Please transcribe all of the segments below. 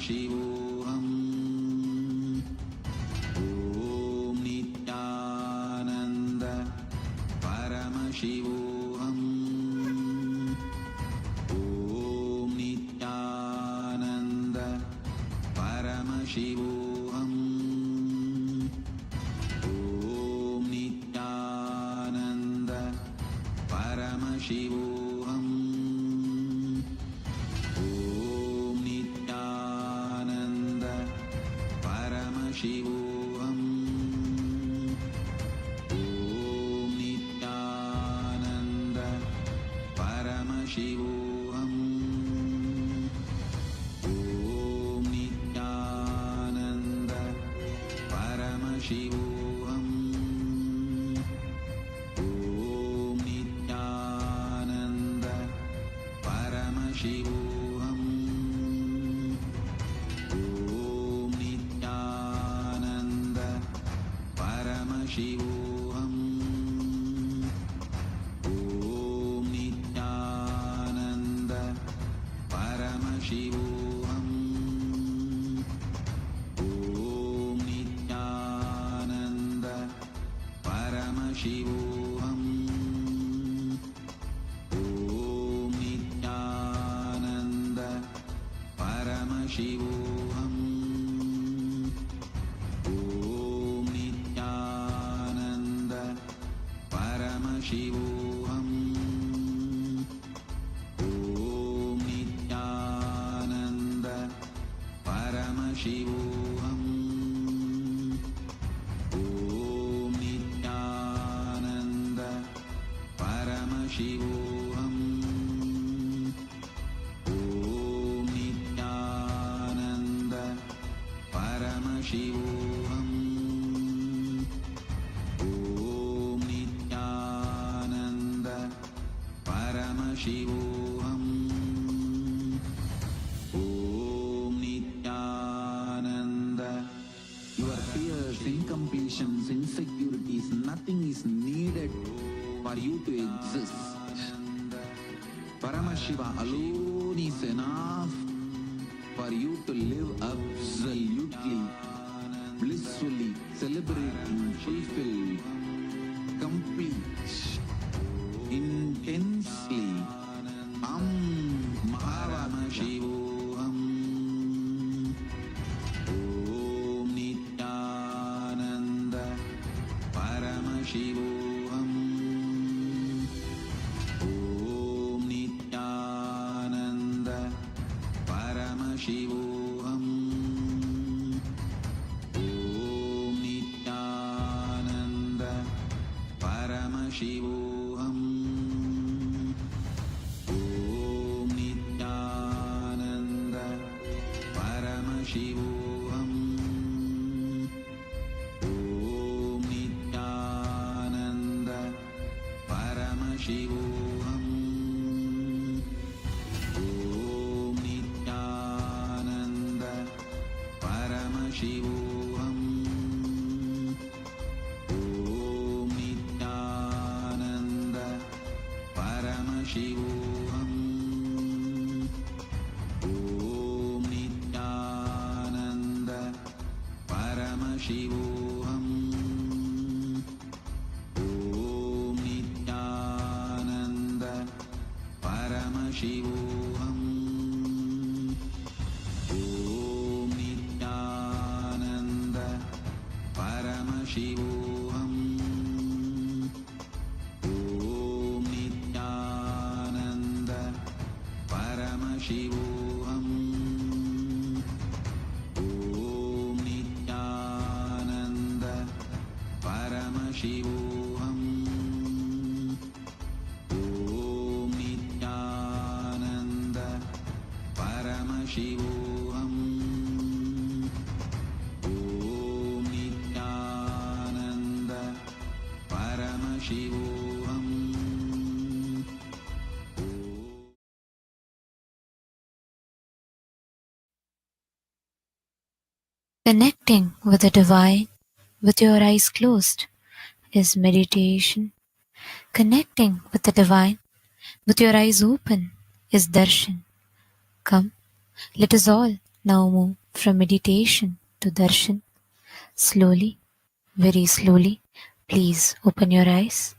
Paramashivoham. Om Nityananda Paramashivoham. Om Nityananda Paramashivoham. Om Nityananda Paramashivoham. Om Nityananda Paramashivoham. Om Nityananda Paramashivoham. Om Nityananda Paramashivoham. Om Nityananda Paramashivoham. Om Nityananda Paramashivoham. Om Nityananda Paramashivoham. Om Nityananda Paramashivoham. Om Nityananda Paramashivoham. Om Nityananda Paramashivoham. Om Nityananda Paramashivoham. Om Nityananda Paramashivoham. Om Nityananda Paramashivoham. Om Nityananda Paramashivoham. Om Nityananda. Your fears, incompletions, insecurities, nothing is needed for you to exist. Paramashiva alone is enough for you to live absolutely, blissfully, celebrating, fulfilled, complete, intensely. Mahashivaratri. Om Nityananda Paramashivoham. Om Nityananda Paramashivoham. Om Nityananda Paramashivoham. Om Nityananda Paramashivoham. Om Nityananda Paramashivoham. Om Nityananda Paramashivoham. Om Nityananda Paramashivoham. Om Nityananda Paramashivoham. Om Nityananda Paramashivoham. Om Nityananda Paramashivoham. Om Nityananda Paramashivoham. Om Nityananda Paramashivoham. Om Nityananda Paramashivoham. Om Nityananda Paramashivoham. Connecting with the divine with your eyes closed is meditation. Connecting with the divine with your eyes open is darshan. Come, let us all Now move from meditation to darshan. Slowly, very slowly, please open your eyes.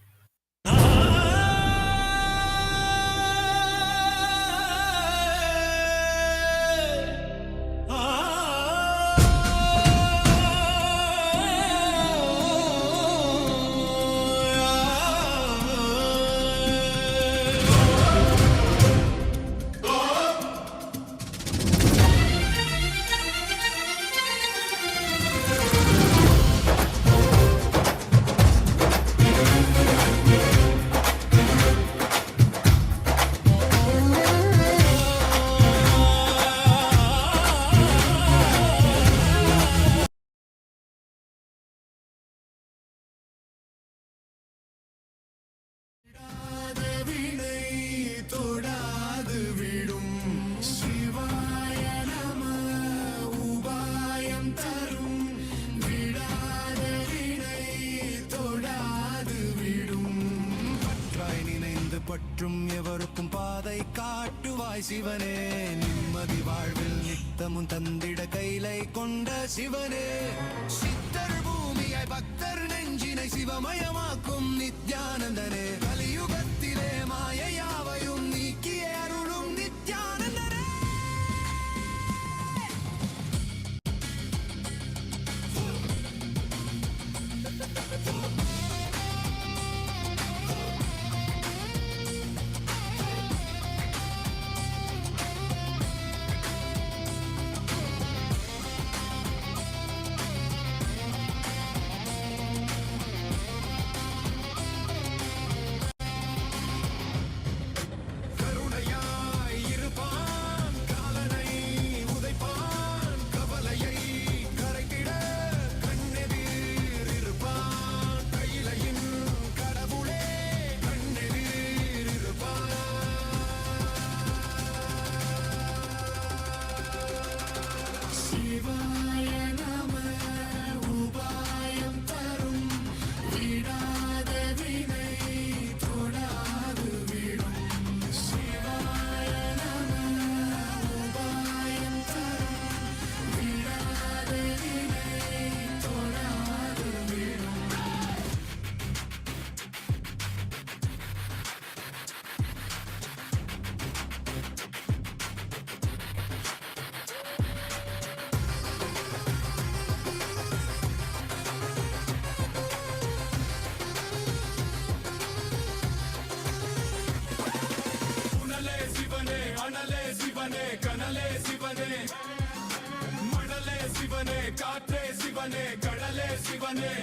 பற்றும் எவருக்கும் பாதை காட்டுவாய் சிவனே, நிம்மதி வாழ்வில் நித்தமும் தந்திட கைலை கொண்ட சிவனே, சித்தர் பூமியாய் பக்தர் நெஞ்சினை சிவமயமாக்கும் நித்யானந்தனே, கலியுகத்திலே மாயையாவையும் நீக்கிய அருளும் நித்யானந்தனே. காற்றே சிவனே, கடலே சிவனே,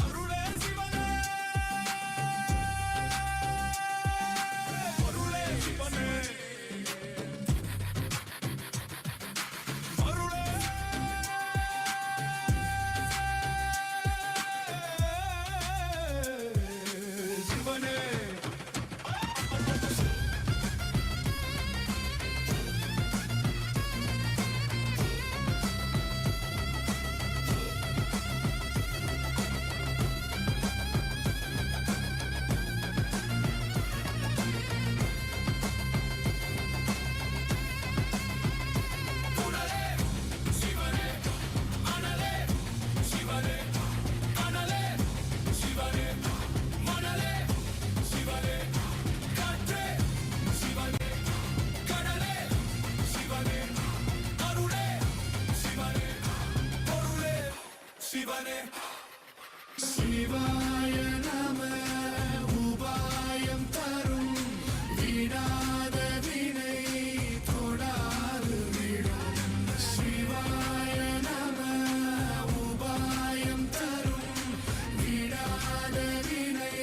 அருளே சிவனே, பொருளே சிவனே, அருளே சிவனே. சிவாய நம உபாயம் தரும், விடாத வினை தொடாது விடும். சிவாய நம உபாயம் தரும், விடாத வினை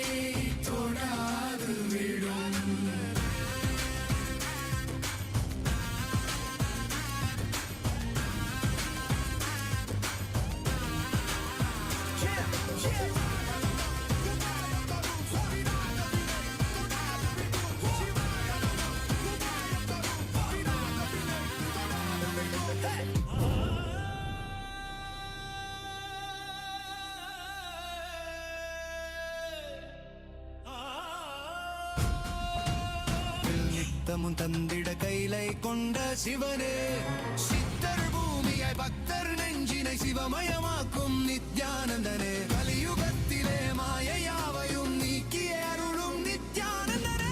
தொடாது விடும். Yeah. மோதமும் தந்திட கைலை கொண்ட சிவனே சித்தர் பூமியை பக்தர் நெஞ்சினை சிவமயமாக்கும் நித்யானந்தனே கலியுகத்திலே மாயையாவையும் நீக்கிய அருளும் நித்யானந்தனே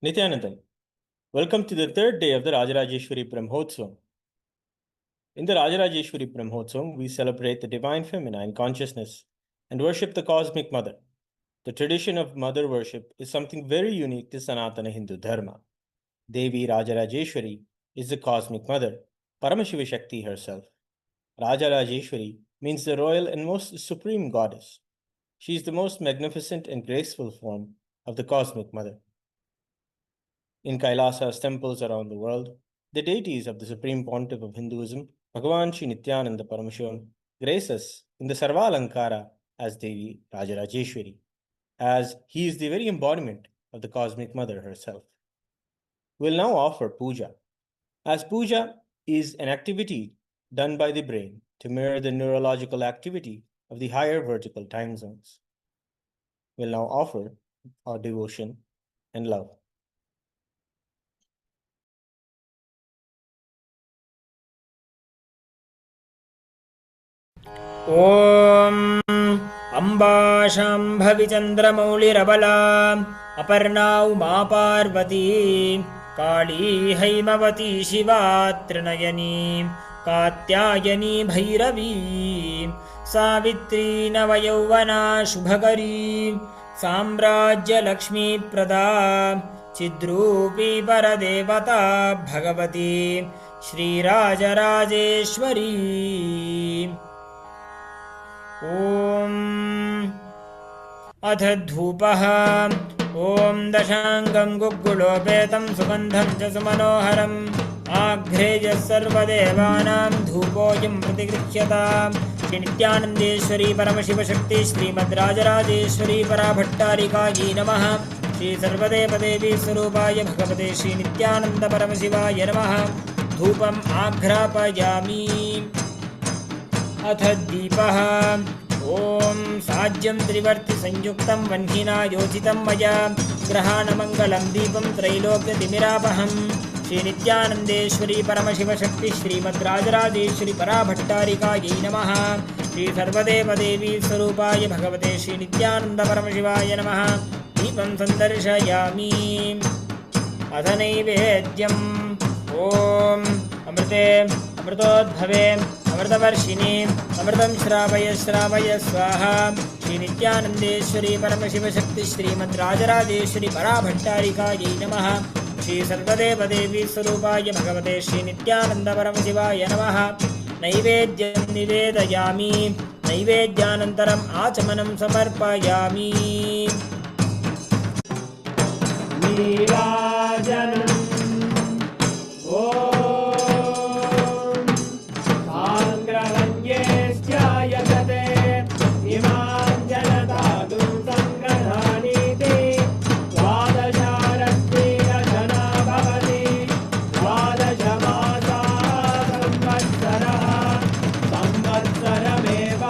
Nithyanandan, welcome to the third day of the Rajarajeshwari Brahmotsavam. In the Rajarajeshwari Brahmotsavam, we celebrate the divine feminine consciousness and worship the cosmic mother. The tradition of mother worship is something very unique to Sanatana Hindu Dharma. Devi Rajarajeshwari is the cosmic mother, Paramashiva Shakti herself. Rajarajeshwari means the royal and most supreme goddess. She is the most magnificent and graceful form of the cosmic mother. In Kailasa's temples around the world, the deities of the Supreme Pontiff of Hinduism, BHAGAVAN SRI NITHYANANDA PARAMASHIVAM, grace us in the Sarvalankara as Devi Rajarajeshwari, as he is the very embodiment of the cosmic mother herself. We will now offer puja, as puja is an activity done by the brain to mirror the neurological activity of the higher vertical time zones. We will now offer our devotion and love. ॐ अम्बाशाम्भविचन्द्रमौळिरबला अपर्णा उमा पार्वती काली हैमवती शिवा त्रिनयनी कात्यायनी भैरवी सावित्री नवयौवना शुभकरी साम्राज्यलक्ष्मीप्रदा चिद्रूपी परदेवता भगवती श्रीराजराजेश्वरी। ॐ अथ धूपः। ॐ दशाङ्गं गुग्गुलोपेतं सुगन्धं च सुमनोहरम् आघ्रेयः सर्वदेवानां धूपोऽयं प्रतिगृह्यताम्। श्रीनित्यानन्देश्वरी परमशिवशक्ति श्रीमद्राजराजेश्वरी पराभट्टारिकायै नमः। श्री सर्वदेवदेवी स्वरूपाय भगवते श्रीनित्यानन्द परमशिवाय नमः। धूपम् आघ्रापयामि। अथ दीपः। ॐ साज्यं त्रिवर्तिसंयुक्तं वह्निना योजितं मया ग्रहाणमङ्गलं दीपं त्रैलोक्यतिमिरापहम्। श्रीनित्यानन्देश्वरी परमशिवशक्ति श्रीमद्राजराजेश्वरी पराभट्टारिकायै नमः। श्री सर्वदेवदेवी स्वरूपाय भगवते श्रीनित्यानन्द परमशिवाय नमः। दीपं सन्दर्शयामि। अथ नैवेद्यम्। ॐ अमृते अमृतोद्भवे अमृतवर्षिणे अमृतं श्रावय श्रावय स्वाहा। श्रीनित्यानन्देश्वरी परमशिवशक्ति श्रीमद्राजराजेश्वरी पराभट्टारिकायै नमः। श्री सर्वदेवदेवी स्वरूपाय भगवते श्रीनित्यानन्द परमशिवाय नमः। नैवेद्यं निवेदयामि। नैवेद्यानन्तरम् आचमनं समर्पयामि। नीराजनम्। ॐ साङ्ग्रहण्येऽस्यायतते इमां जनतादुं सङ्ग्रहाणीति द्वादशारत्नेरजना भवति। द्वादशमासा संवत्सरः संवत्सरमेव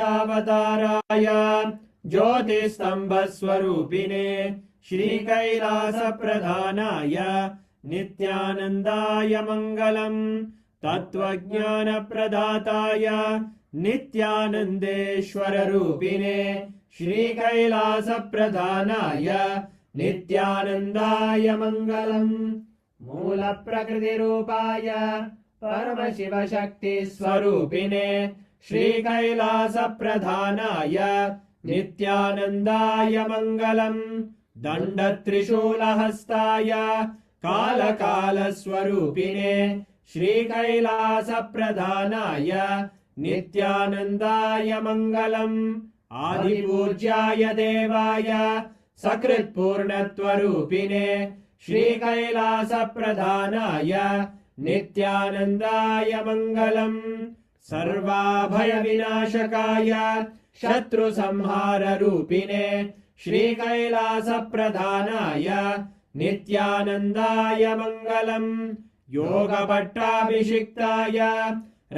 ज्योतिरावताराय ज्योतिस्तम्भस्वरूपिणे श्रीकैलासप्रधानाय नित्यानन्दाय मङ्गलम् तत्त्वज्ञानप्रदाताय नित्यानन्देश्वररूपिणे श्रीकैलासप्रधानाय नित्यानन्दाय मङ्गलम् मूलप्रकृतिरूपाय परमशिवशक्तिस्वरूपिणे श्रीकैलासप्रधानाय नित्यानन्दाय मङ्गलम् दण्डत्रिशूलहस्ताय कालकालस्वरूपिणे श्रीकैलासप्रधानाय नित्यानन्दाय मङ्गलम् आदिपूज्याय देवाय सकृत्पूर्णत्वरूपिणे श्रीकैलासप्रधानाय नित्यानन्दाय मङ्गलम् सर्वाभयविनाशकाय शत्रुसंहाररूपिणे श्रीकैलासप्रधानाय नित्यानन्दाय मङ्गलम् योगपट्टाभिषिक्ताय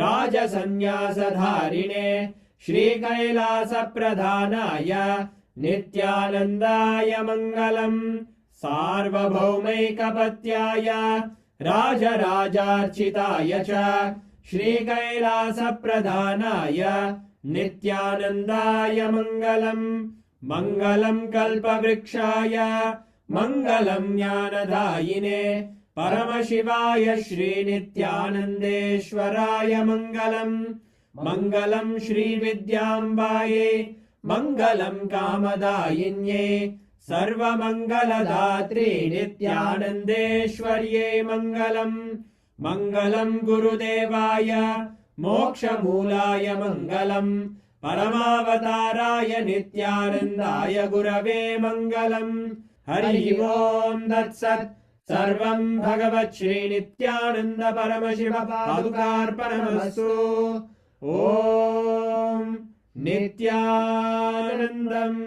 राजसन्न्यासधारिणे श्रीकैलासप्रधानाय नित्यानन्दाय मङ्गलम् सार्वभौमैकपत्याय राजराजार्चिताय च श्रीकैलासप्रधानाय नित्यानन्दाय मङ्गलम् मङ्गलम् कल्पवृक्षाय मङ्गलम् ज्ञानदायिने परमशिवाय श्रीनित्यानन्देश्वराय मङ्गलम् मङ्गलम् श्रीविद्याम्बायै मङ्गलम् कामदायिन्यै सर्वमङ्गलदात्री नित्यानन्देश्वर्यै मङ्गलम् मङ्गलम् गुरुदेवाय मोक्षमूलाय मङ्गलम् परमावताराय नित्यानन्दाय गुरवे मङ्गलम् हरि ओम् तत्सत् सर्वं भगवत् श्रीनित्यानन्द परमशिव पादुकार्पणमस्तु ॐ नित्यानन्दम्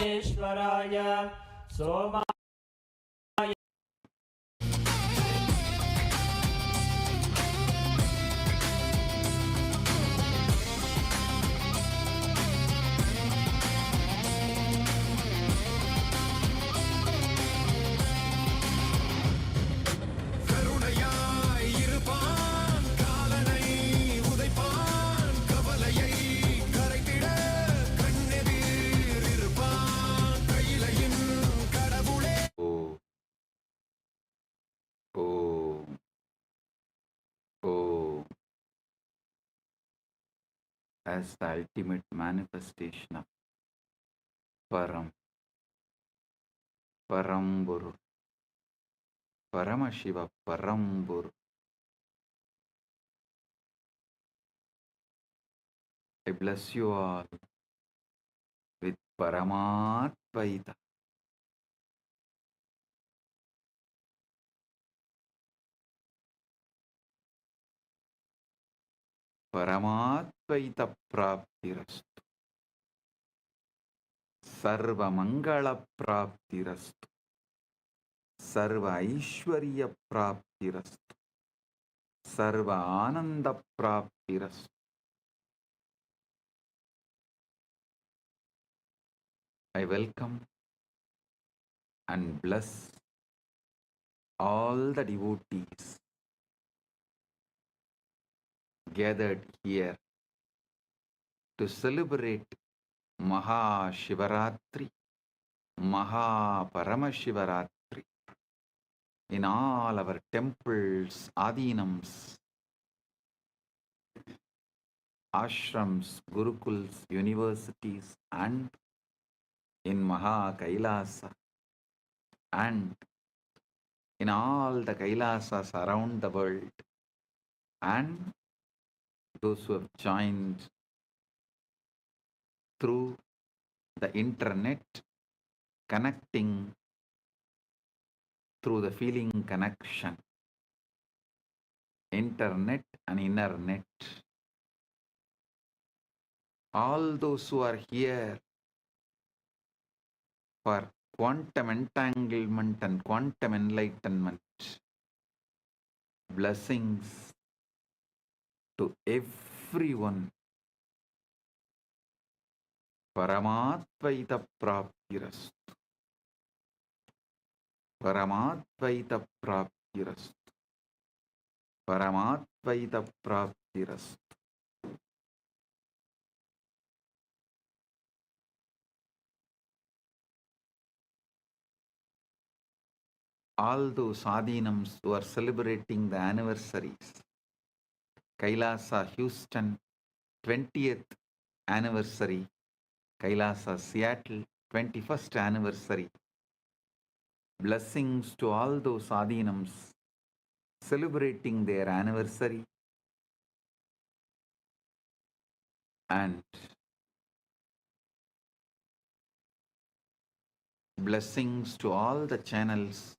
महेश्वराय सोमा கருணையாய் இருப்பான் காலனை உதைப்பான் கவலையை கரைத்திட கண்ணெதிர் இருப்பான் கையிலையின் கடவுளே Om, Om, as the ultimate manifestation of Paramburu, Paramashiva Paramburu. I bless you all with Paramatvaita. Paramatvaita Praptirastu. Sarva Mangala Praptirastu. Sarva Aishwarya Praptirastu. Sarva Ananda Praptirastu. I welcome and bless all the devotees gathered here to celebrate Mahashivaratri, Paramashivaratri in all our temples, adinams, ashrams, gurukuls, universities, and in MAHA Kailasa, and in all the Kailasas around the world, and those who have joined through the internet, connecting through the feeling connection, internet and inner net. All those who are here for quantum entanglement and quantum enlightenment, blessings to everyone. Paramatvaita Praptirastu. Paramatvaita Praptirastu. Paramatvaita Praptirastu. All those adinams who are celebrating the anniversaries, Kailasa Houston 20th anniversary, Kailasa Seattle 21st anniversary. Blessings to all those adinams celebrating their anniversary, and blessings to all the channels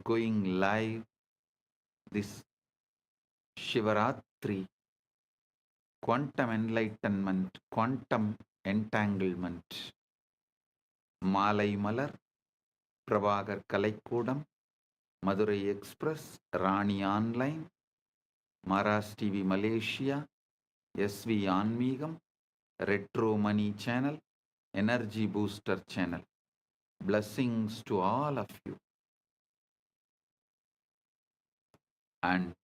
going live this Shivaratri, quantum enlightenment, quantum entanglement. Malai Malar, Prabhagar Kalaikudam, Madurai Express, Rani Online, Maras TV Malaysia, SV Anmigam, Retro Money Channel, Energy Booster Channel. Blessings to all of you. And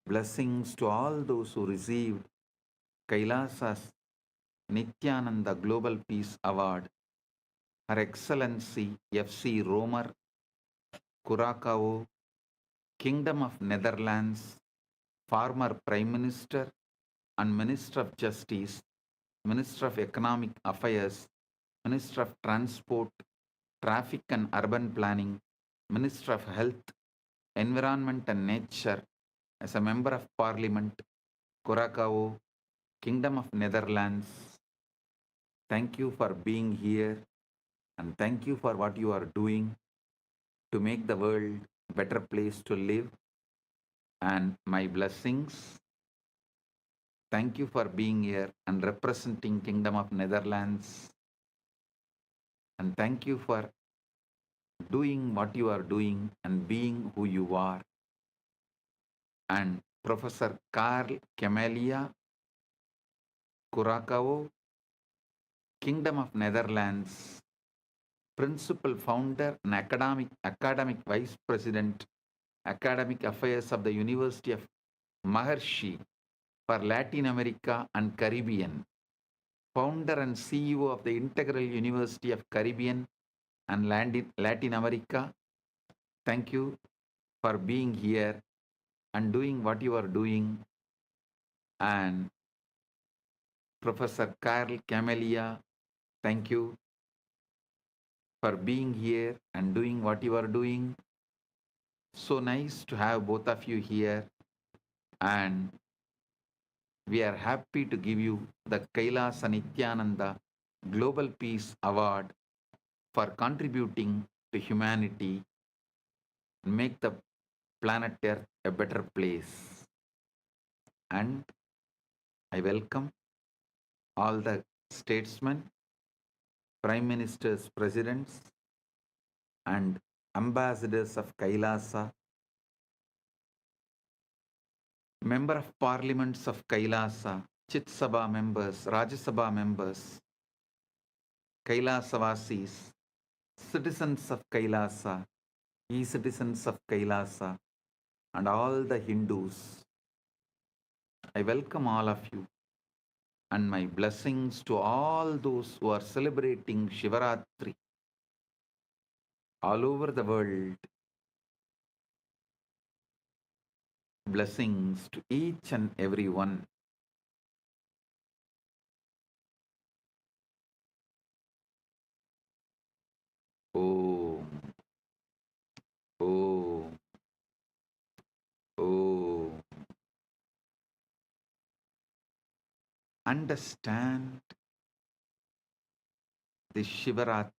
blessings to all those who received Kailasa's Nithyananda Global Peace Award, Her Excellency F.C. Romer, Curacao, Kingdom of Netherlands, former Prime Minister and Minister of Justice, Minister of Economic Affairs, Minister of Transport, Traffic and Urban Planning, Minister of Health, Environment and Nature, as a Member of Parliament, Curacao, Kingdom of Netherlands. Thank you for being here, and thank you for what you are doing to make the world a better place to live. And my blessings. Thank you for being here and representing Kingdom of Netherlands. And thank you for doing what you are doing and being who you are. And Professor Carl Camelia Curacao, Kingdom of Netherlands, Principal Founder and Academic Vice President, Academic Affairs of the University of Maharishi for Latin America and Caribbean, Founder and CEO of the Integral University of Caribbean and Latin America. Thank you for being here and doing what you are doing. And Professor Carl Camelia, thank you for being here and doing what you are doing. So nice to have both of you here, and we are happy to give you the Kailasa Nithyananda Global Peace Award for contributing to humanity and make the planet Earth a better place. And I welcome all the statesmen, prime ministers, presidents, and ambassadors of Kailasa, member of parliaments of Kailasa, Chit Sabha members, Rajya Sabha members, Kailasavasis, citizens of Kailasa, e-citizens of Kailasa, and all the Hindus. I welcome all of you, and my blessings to all those who are celebrating Shivaratri all over the world. Blessings to each and every one. Om. Om. Om. Understand the Shivaratri.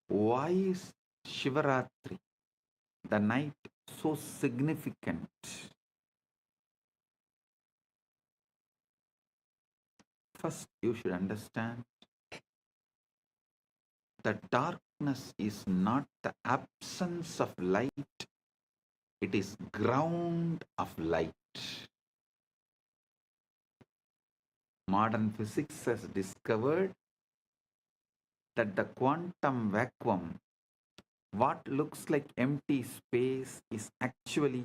Why is Shivaratri, the night, so significant? First, you should understand that darkness is not the absence of light, it is ground of light. Modern physics has discovered that the quantum vacuum, what looks like empty space, is actually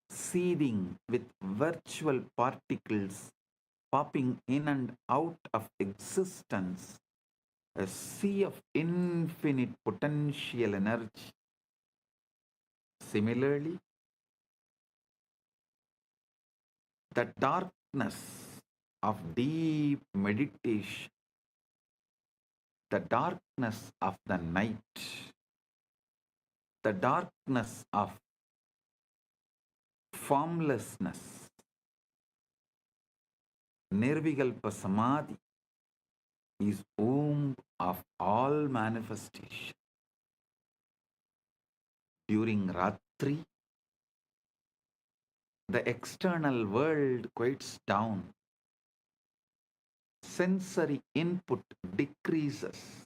seething with virtual particles popping in and out of existence, a sea of infinite potential energy. Similarly, the darkness of deep meditation, the darkness of the night, the darkness of formlessness, Nirvikalpa Samadhi, is womb of all manifestation. During Ratri, the external world quiets down. Sensory input decreases.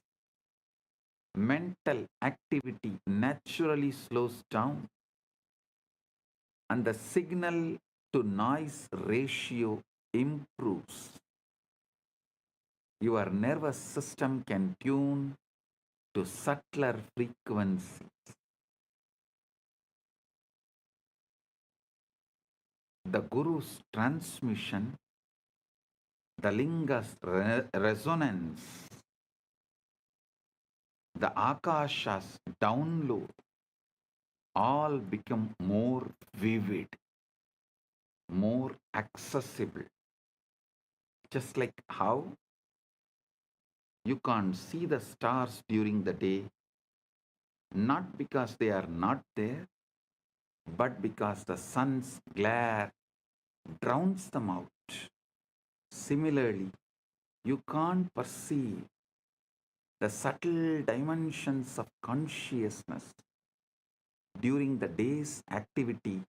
Mental activity naturally slows down. And the signal to noise ratio improves. Your nervous system can tune to subtler frequencies. The Guru's transmission, the Linga's resonance, the Akasha's download, all become more vivid, more accessible. Just like how you can't see the stars during the day, not because they are not there, but because the sun's glare drowns them out. Similarly, you can't perceive the subtle dimensions of consciousness during the day's activity,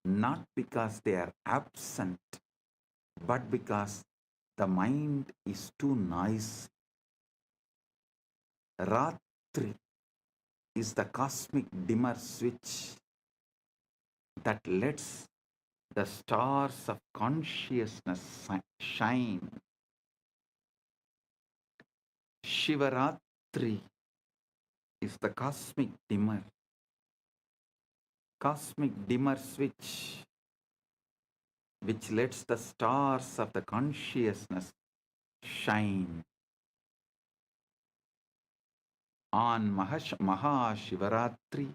not because they are absent, but because the mind is too noisy. Ratri is the cosmic dimmer switch that lets the stars of consciousness shine. Shivaratri is the cosmic dimmer switch which lets the stars of the consciousness shine. On Mahashivaratri,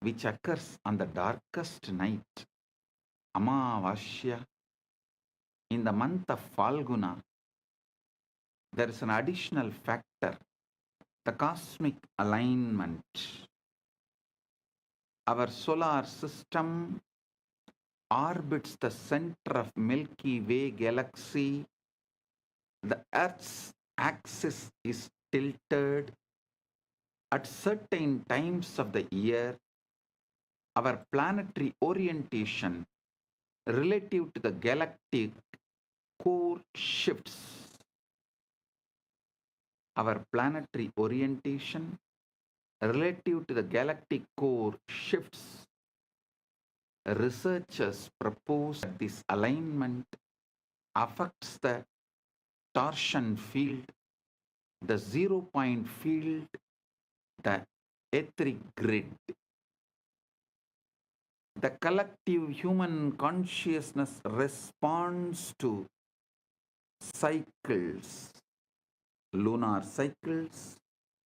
which occurs on the darkest night, Amavasya, in the month of Falguna, there is an additional factor, the cosmic alignment. Our solar system orbits the center of Milky Way galaxy. The Earth's axis is tilted at certain times of the year. Our planetary orientation relative to the galactic core shifts. Our planetary orientation relative to the galactic core shifts. Researchers propose that this alignment affects the torsion field, the 0-point field, the etheric grid. The collective human consciousness responds to cycles, lunar cycles,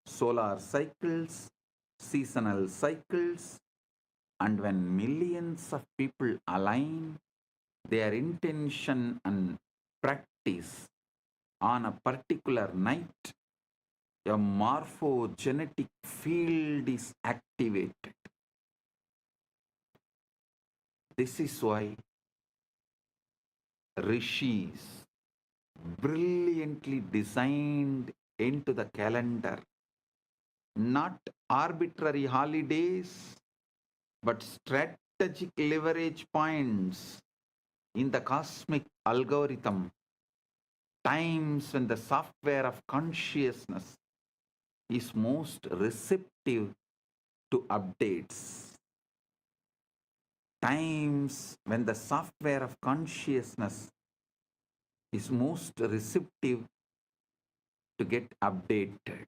solar cycles, seasonal cycles, and when millions of people align their intention and practice on a particular night, a morphogenetic field is activated. This is why rishis brilliantly designed into the calendar not arbitrary holidays, but strategic leverage points in the cosmic algorithm, times when the software of consciousness is most receptive to updates. Times when the software of consciousness is most receptive to get updated.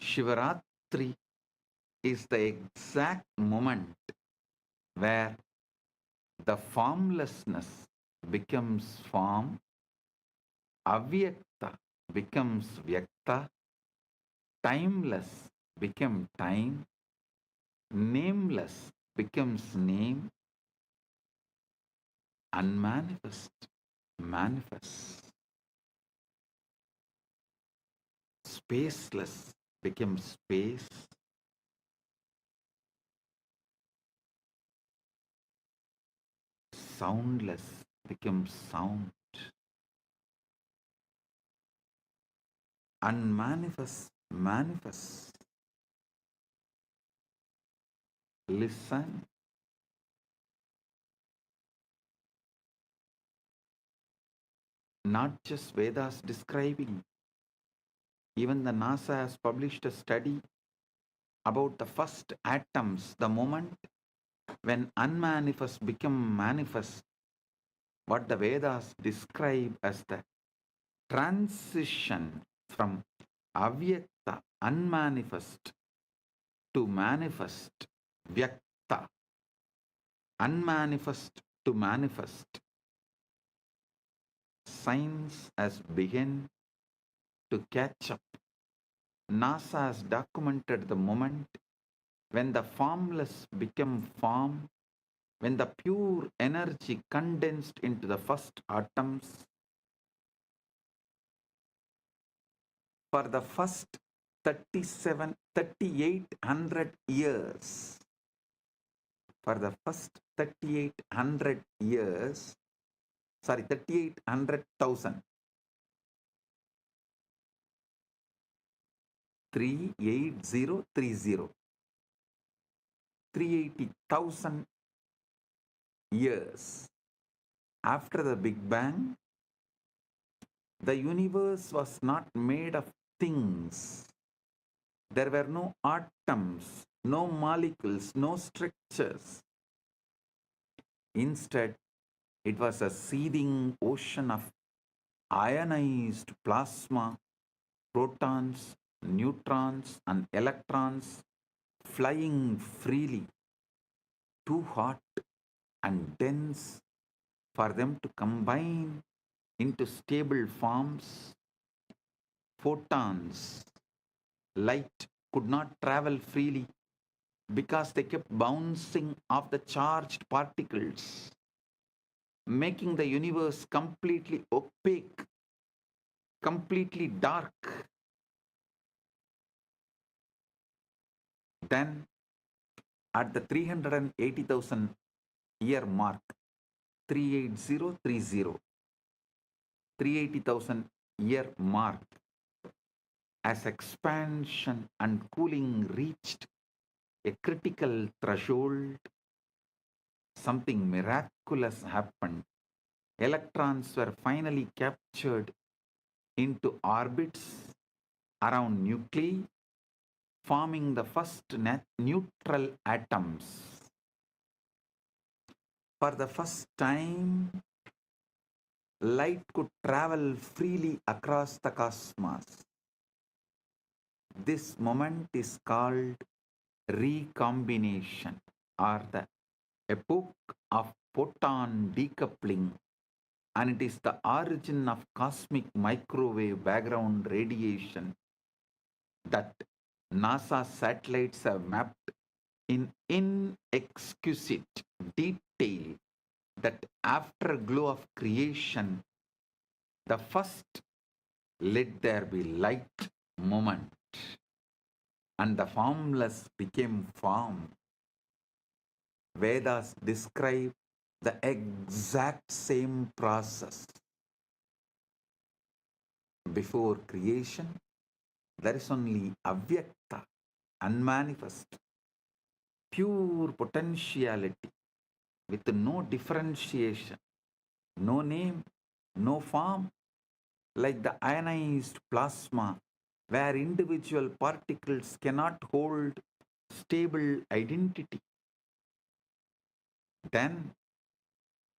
Shivaratri is the exact moment where the formlessness becomes form, avyakta becomes vyakta, timeless becomes time, nameless becomes name, unmanifest manifests, spaceless becomes space, soundless becomes sound, unmanifest manifests. Listen. Not just Vedas describing. Even the NASA has published a study about the first atoms, the moment when unmanifest become manifest, what the Vedas describe as the transition from avyakta, unmanifest, to manifest, vyakta, unmanifest to manifest. Science has begun to catch up. NASA has documented the moment when the formless become form, when the pure energy condensed into the first atoms. For the first 3,800 years, for the first 3,800 years, 3,800,000, 38030, 380,000 years after the Big Bang, The universe was not made of things. There were no atoms, no molecules, no structures. Instead, it was a seething ocean of ionized plasma, protons, neutrons, and electrons flying freely, too hot and dense for them to combine into stable forms. Photons, light, could not travel freely because they kept bouncing off the charged particles, making the universe completely opaque, completely dark. Then, at the 380,000 year mark, 38030, 380,000 year mark, as expansion and cooling reached a critical threshold, something miraculous happened. Electrons were finally captured into orbits around nuclei, forming the first neutral atoms. For the first time, light could travel freely across the cosmos. This moment is called recombination, or the epoch of photon decoupling, and it is the origin of cosmic microwave background radiation that NASA satellites have mapped in inexquisite detail. That afterglow of creation, the first let there be light moment, and the formless became form. Vedas describe the exact same process. Before creation, there is only avyakta, unmanifest, pure potentiality with no differentiation, no name, no form, like the ionized plasma, where individual particles cannot hold stable identity. Then,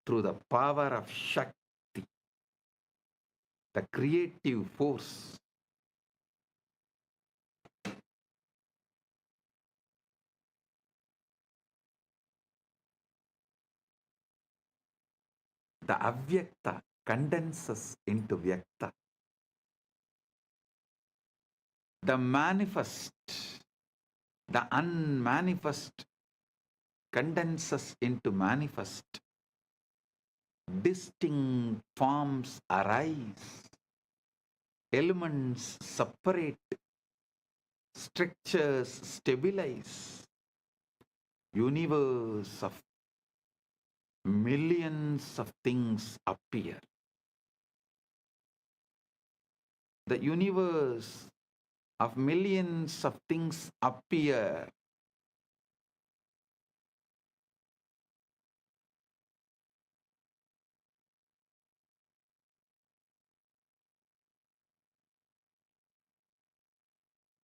through the power of Shakti, the creative force, the avyakta condenses into vyakta. The manifest, the unmanifest condenses into manifest. Distinct forms arise. Elements separate. Structures stabilize. Universe of millions of things appear. The universe of millions of things appear.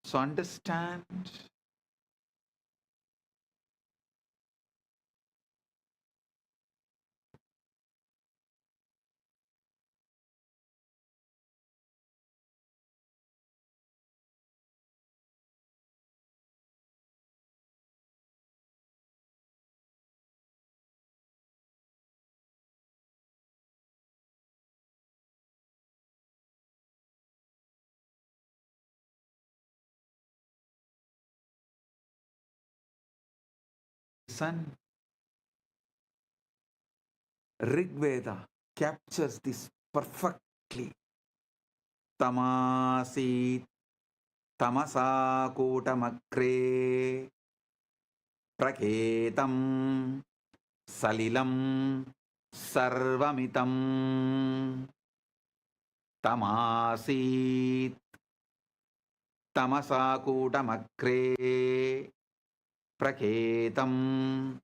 So understand, son, Rig Veda captures this perfectly. Tamasit tamasa kotamakre praketam salilam sarvamitam. Tamasit tamasa kotamakre praketam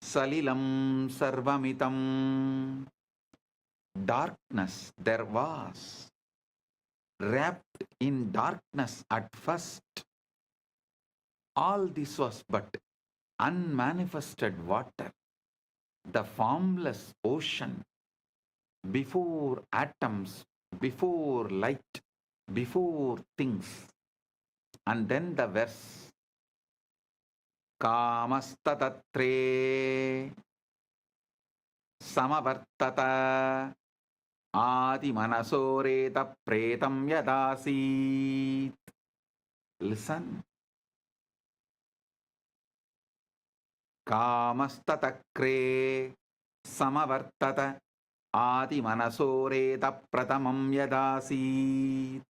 salilam sarvamitam. Darkness there was, wrapped in darkness at first. All this was but unmanifested water, the formless ocean, before atoms, before light, before things. And then the verse, Kamastatre Samavartata Adi Manasoreta Pretam Yadasit. Listen. Kamastatakre Samavartata Adi Manasoreta Pratamam Yadasit.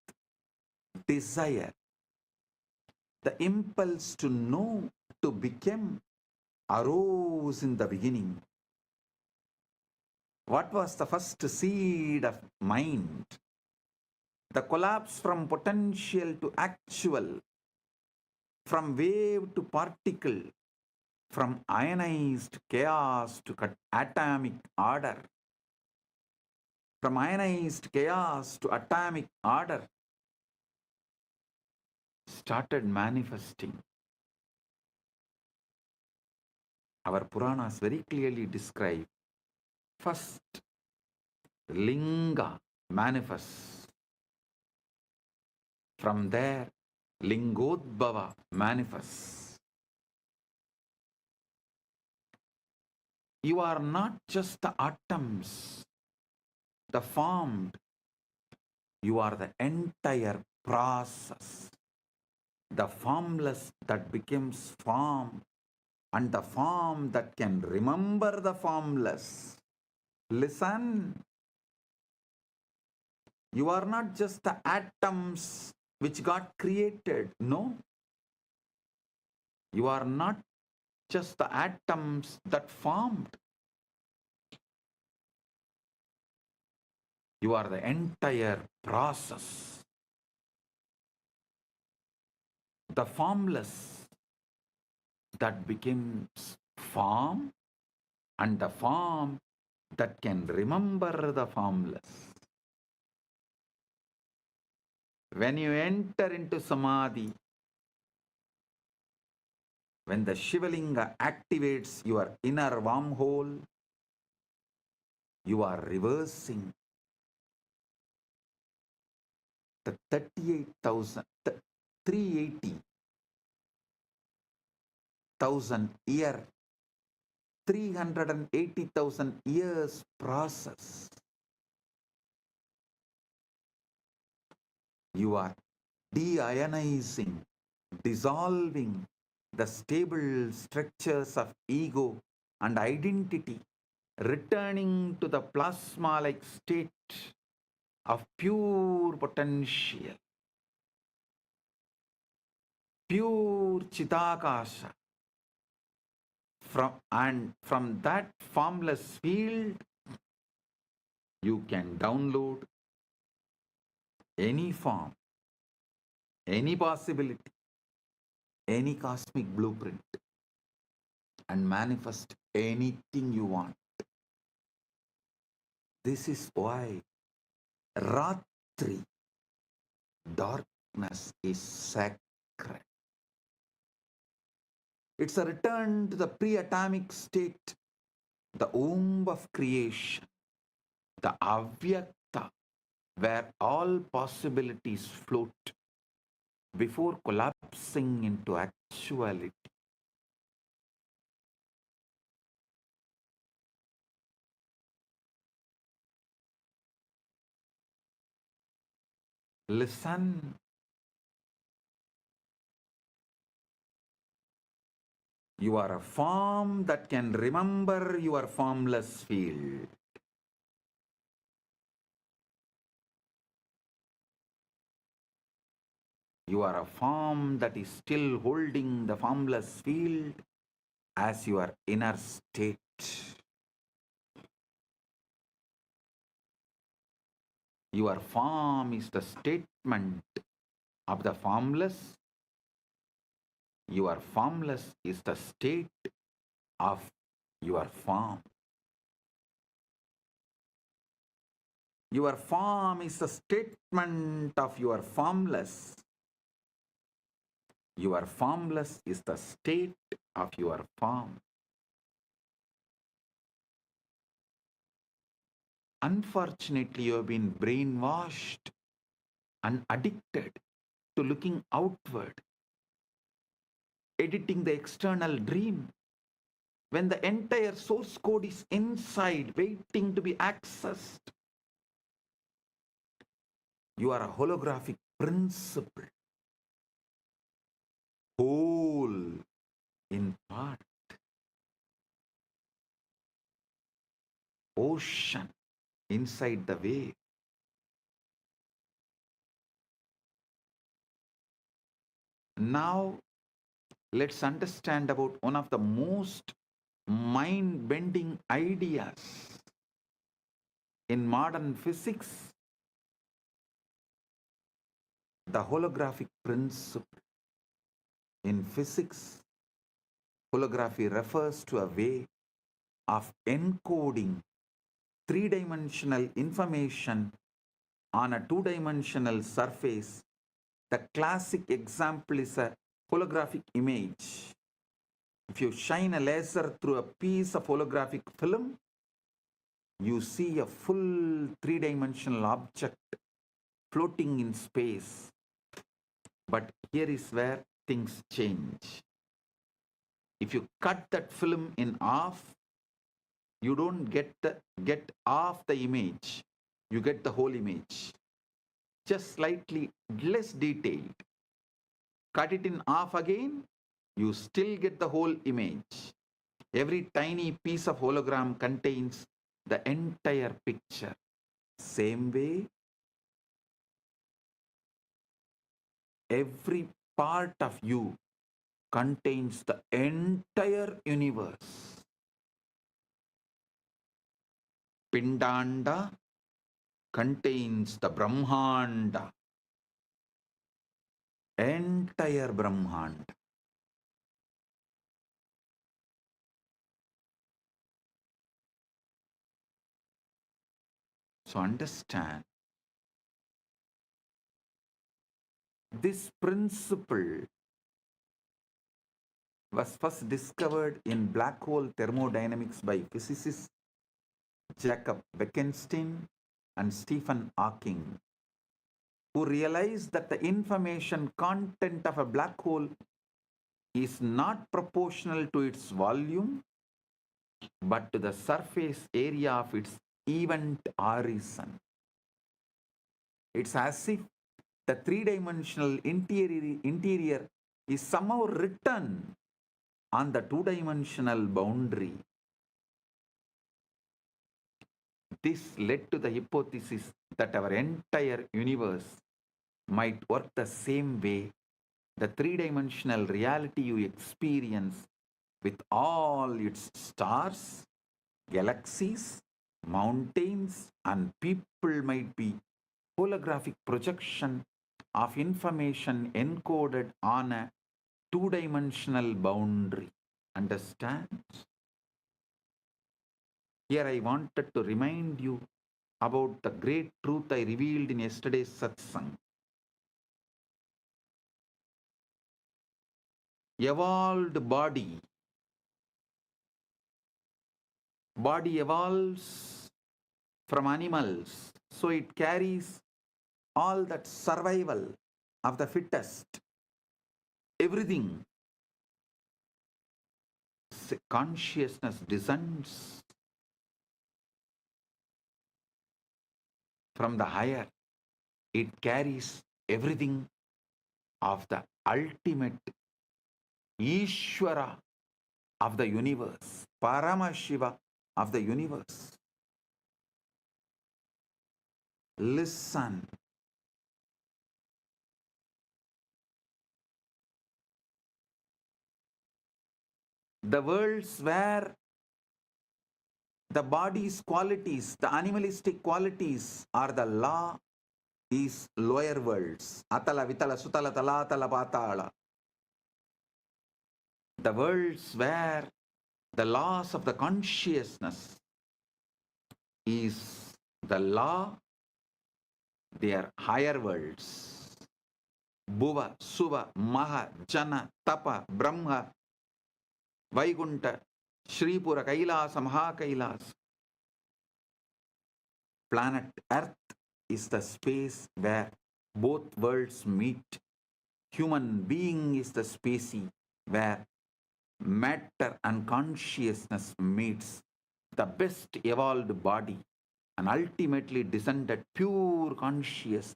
Desire, the impulse to know, to become, arose in the beginning. What was the first seed of mind? The collapse from potential to actual, from wave to particle, from ionized chaos to atomic order, from ionized chaos to atomic order, started manifesting. Our Puranas very clearly describe first Linga manifests. From there, Lingodbhava manifests. You are not just the atoms, the formed. You are the entire process. The formless that becomes form, and the form that can remember the formless. Listen. You are not just the atoms which got created. No. You are not just the atoms that formed. You are the entire process. The formless that becomes form, and the form that can remember the formless. When you enter into Samadhi, when the Shivalinga activates your inner wormhole, you are reversing the 380,000 year, 380,000 years process. You are deionizing, dissolving the stable structures of ego and identity, returning to the plasma-like state of pure potential, pure Chidakasha. From that formless field, you can download any form, any possibility, any cosmic blueprint, and manifest anything you want. This is why Ratri, darkness, is sacred. It's a return to the pre-atomic state, the womb of creation, the avyakta, where all possibilities float before collapsing into actuality. Listen. You are a form that can remember your formless field. You are a form that is still holding the formless field as your inner state. Your form is the statement of the formless. Your formless is the state of your form. Your form is a statement of your formless. Your formless is the state of your form. Unfortunately, you have been brainwashed and addicted to looking outward, editing the external dream, when the entire source code is inside, waiting to be accessed. You are a holographic principle, whole in part, ocean inside the wave. Now, let's understand about one of the most mind-bending ideas in modern physics, the holographic principle. In physics, holography refers to a way of encoding three-dimensional information on a two-dimensional surface. The classic example is a holographic image. If you shine a laser through a piece of holographic film, you see a full three-dimensional object floating in space. But here is where things change. If you cut that film in half, you don't get half the image. You get the whole image, just slightly less detailed. Cut it in half again, you still get the whole image. Every tiny piece of hologram contains the entire picture. Same way, every part of you contains the entire universe. Pindanda contains the Brahmanda, entire Brahmanda. So understand, this principle was first discovered in black hole thermodynamics by physicists Jacob Bekenstein and Stephen Hawking, who realized that the information content of a black hole is not proportional to its volume, but to the surface area of its event horizon. It's as if the three-dimensional interior is somehow written on the two-dimensional boundary. This led to the hypothesis that our entire universe might work the same way. The three-dimensional reality you experience with all its stars, galaxies, mountains, and people might be holographic projection of information encoded on a two-dimensional boundary. Understand? Here I wanted to remind you about the great truth I revealed in yesterday's satsang. Evolved body evolves from animals, so it carries all that survival of the fittest, everything. Consciousness descends from the higher. It carries everything of the ultimate Ishvara of the universe, Paramashiva of the universe. Listen. The worlds where the body's qualities, the animalistic qualities are the law, is lower worlds. Atala, Vitala, Sutala, Talatala, Patala. The worlds where the laws of the consciousness is the law They are higher worlds. Bhuva, Suva, Maha, Jana, Tapa, Brahma, Vaikunta, Shripura, Kailasa, Maha Kailasa. Planet Earth is the space where both worlds meet. Human being is the species where matter and consciousness meets. The best evolved body and ultimately descended pure consciousness.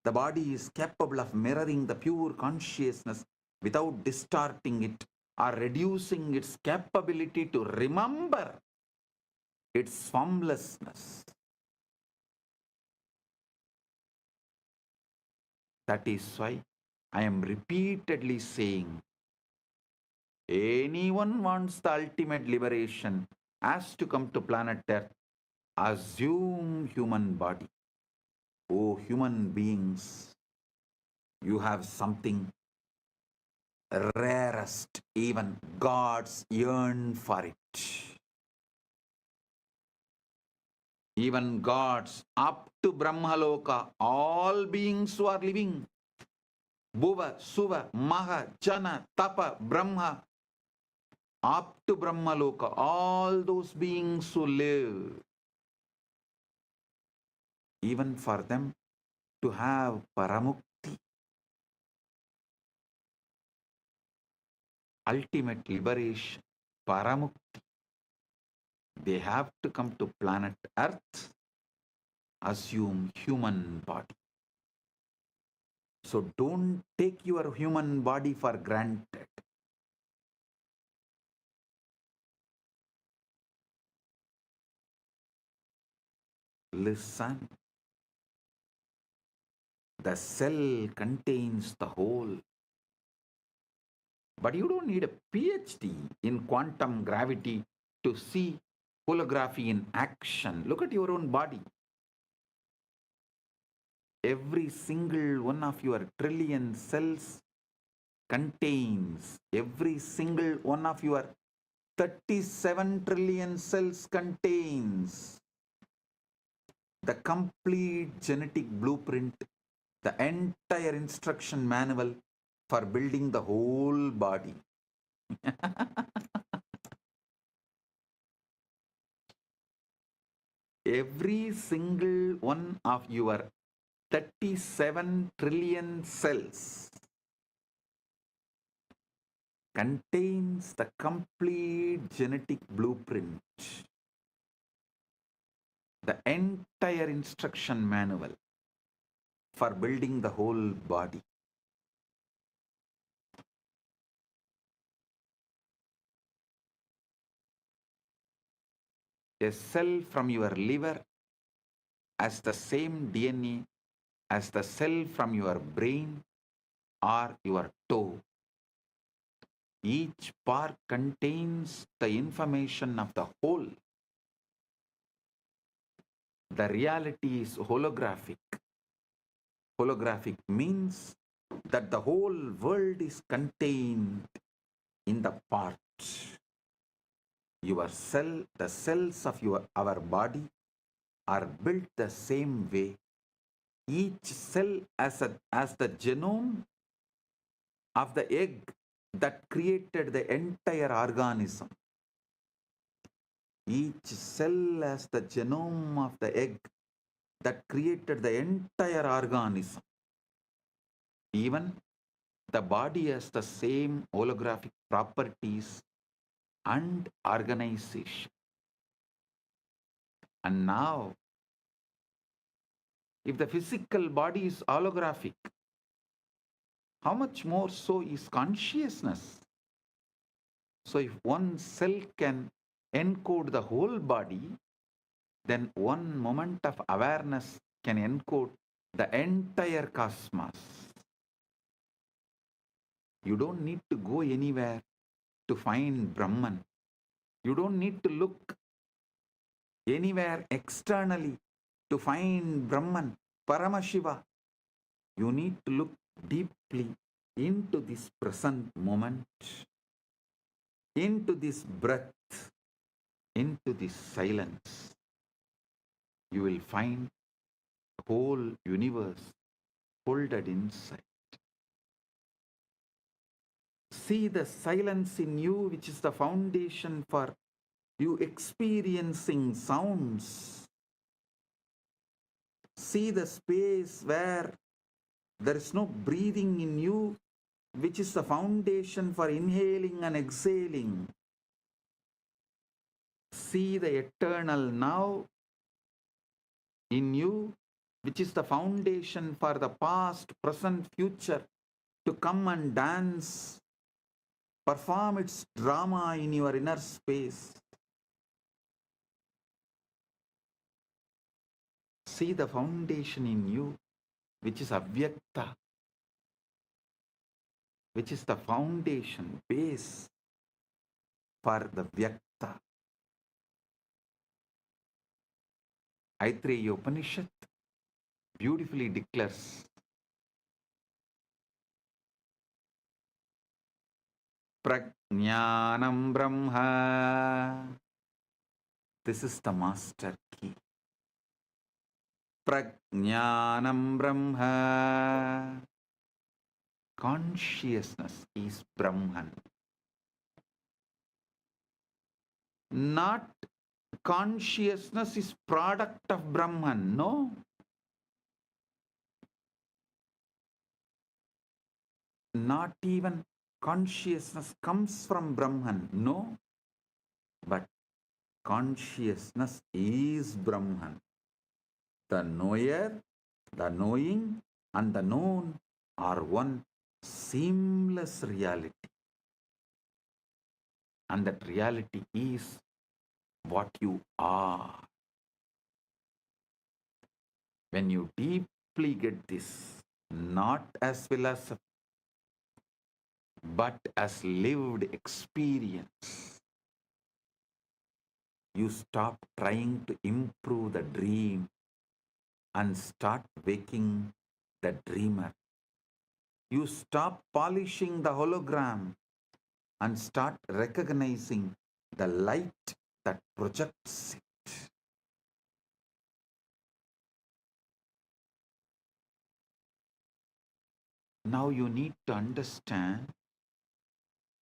The body is capable of mirroring the pure consciousness without distorting it or reducing its capability to remember its formlessness. That is why I am repeatedly saying, anyone wants the ultimate liberation has to come to planet Earth, assume human body. Oh, human beings, you have something rarest, even gods yearn for it. Even gods up to Brahmaloka, all beings who are living, Bhuva, Suva, Maha, Jana, Tapa, Brahma, up to Brahmaloka, all those beings who live, even for them to have Paramukti, ultimate liberation, Paramukti, they have to come to planet Earth, assume human body. So don't take your human body for granted. Listen. The cell contains the whole. But you don't need a PhD in quantum gravity to see holography in action. Look at your own body. Every single one of your trillion cells contains, every single one of your 37 trillion cells contains the complete genetic blueprint, the entire instruction manual for building the whole body. Every single one of your 37 trillion cells contains the complete genetic blueprint, the entire instruction manual for building the whole body. A cell from your liver has the same DNA as the cell from your brain or your toe. Each part contains the information of the whole. The reality is holographic. Holographic means that the whole world is contained in the parts. Your cell, the cells of our body are built the same way. Each cell as the genome of the egg that created the entire organism. Each cell has the genome of the egg that created the entire organism. Even the body has the same holographic properties and organization. And now, if the physical body is holographic, how much more so is consciousness? So if one cell can encode the whole body, then one moment of awareness can encode the entire cosmos. You don't need to go anywhere to find Brahman. You don't need to look anywhere externally to find Brahman, Paramashiva. You need to look deeply into this present moment, into this breath, into this silence. you will find the whole universe folded inside. See the silence in you, which is the foundation for you experiencing sounds. See the space where there is no breathing in you, which is the foundation for inhaling and exhaling. See the eternal now in you, which is the foundation for the past, present, future to come and dance, perform its drama in your inner space. See the foundation in you, which is avyakta, which is the foundation, base for the vyakta. Aitreya Upanishad beautifully declares, Prajnanam Brahma. This is the master key. Prajnanam Brahma. Consciousness is Brahman. Not consciousness is product of Brahman. No. Not even consciousness comes from Brahman. No. But consciousness is Brahman. The knower, the knowing, and the known are one seamless reality. And that reality is what you are. When you deeply get this, not as philosophy, but as lived experience, you stop trying to improve the dream and start waking the dreamer. You stop polishing the hologram and start recognizing the light that projects it. Now you need to understand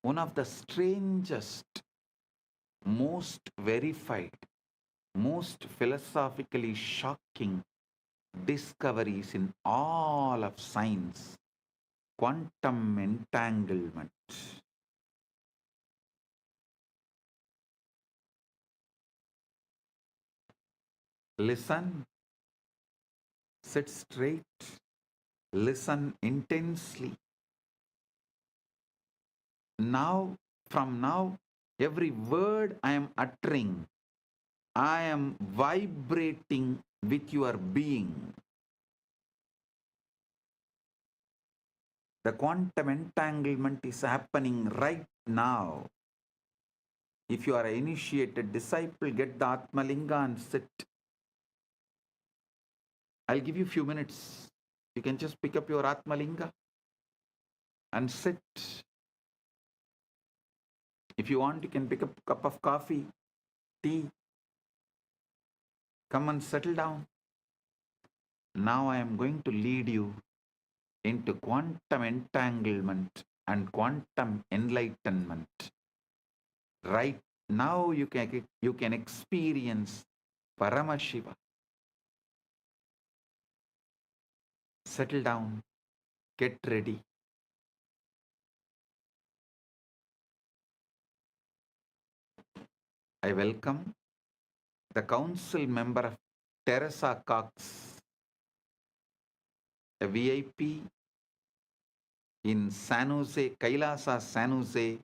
one of the strangest, most verified, most philosophically shocking discoveries in all of science: quantum entanglement. Listen, sit straight, listen intensely. Now, from now, every word I am uttering, I am vibrating with your being. The quantum entanglement is happening right now. If you are an initiated disciple, get the Atmalinga and sit. I'll give you a few minutes. You can just pick up your Atmalinga and sit. If you want, you can pick up a cup of coffee, tea. Come and settle down. Now I am going to lead you into quantum entanglement and quantum enlightenment. Right now you can experience Paramashiva. Settle down. Get ready. I welcome the council member of Teresa Cox, a VIP in San Jose, Kailasa, San Jose.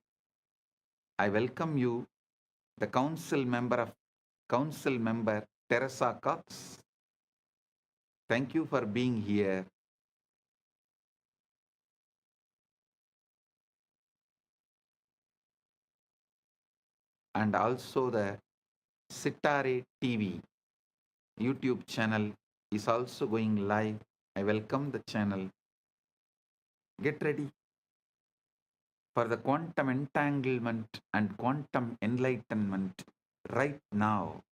I welcome you, the council member Teresa Cox. Thank you for being here. And also the Sitare TV YouTube channel is also going live. I welcome the channel. Get ready for the quantum entanglement and quantum enlightenment right now.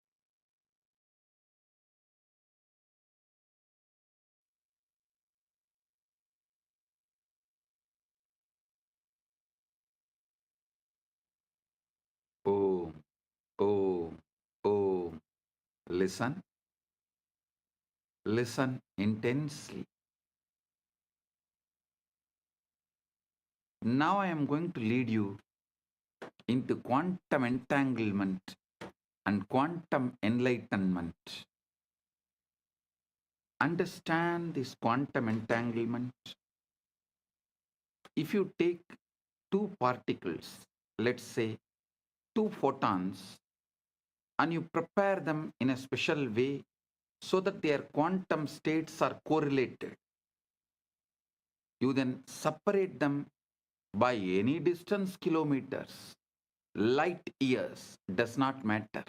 Om, Om, Om. Listen, listen intensely. Now I am going to lead you into quantum entanglement and quantum enlightenment. Understand this quantum entanglement. If you take two particles, let's say two photons, and you prepare them in a special way so that their quantum states are correlated, you then separate them by any distance, kilometers, light years, does not matter.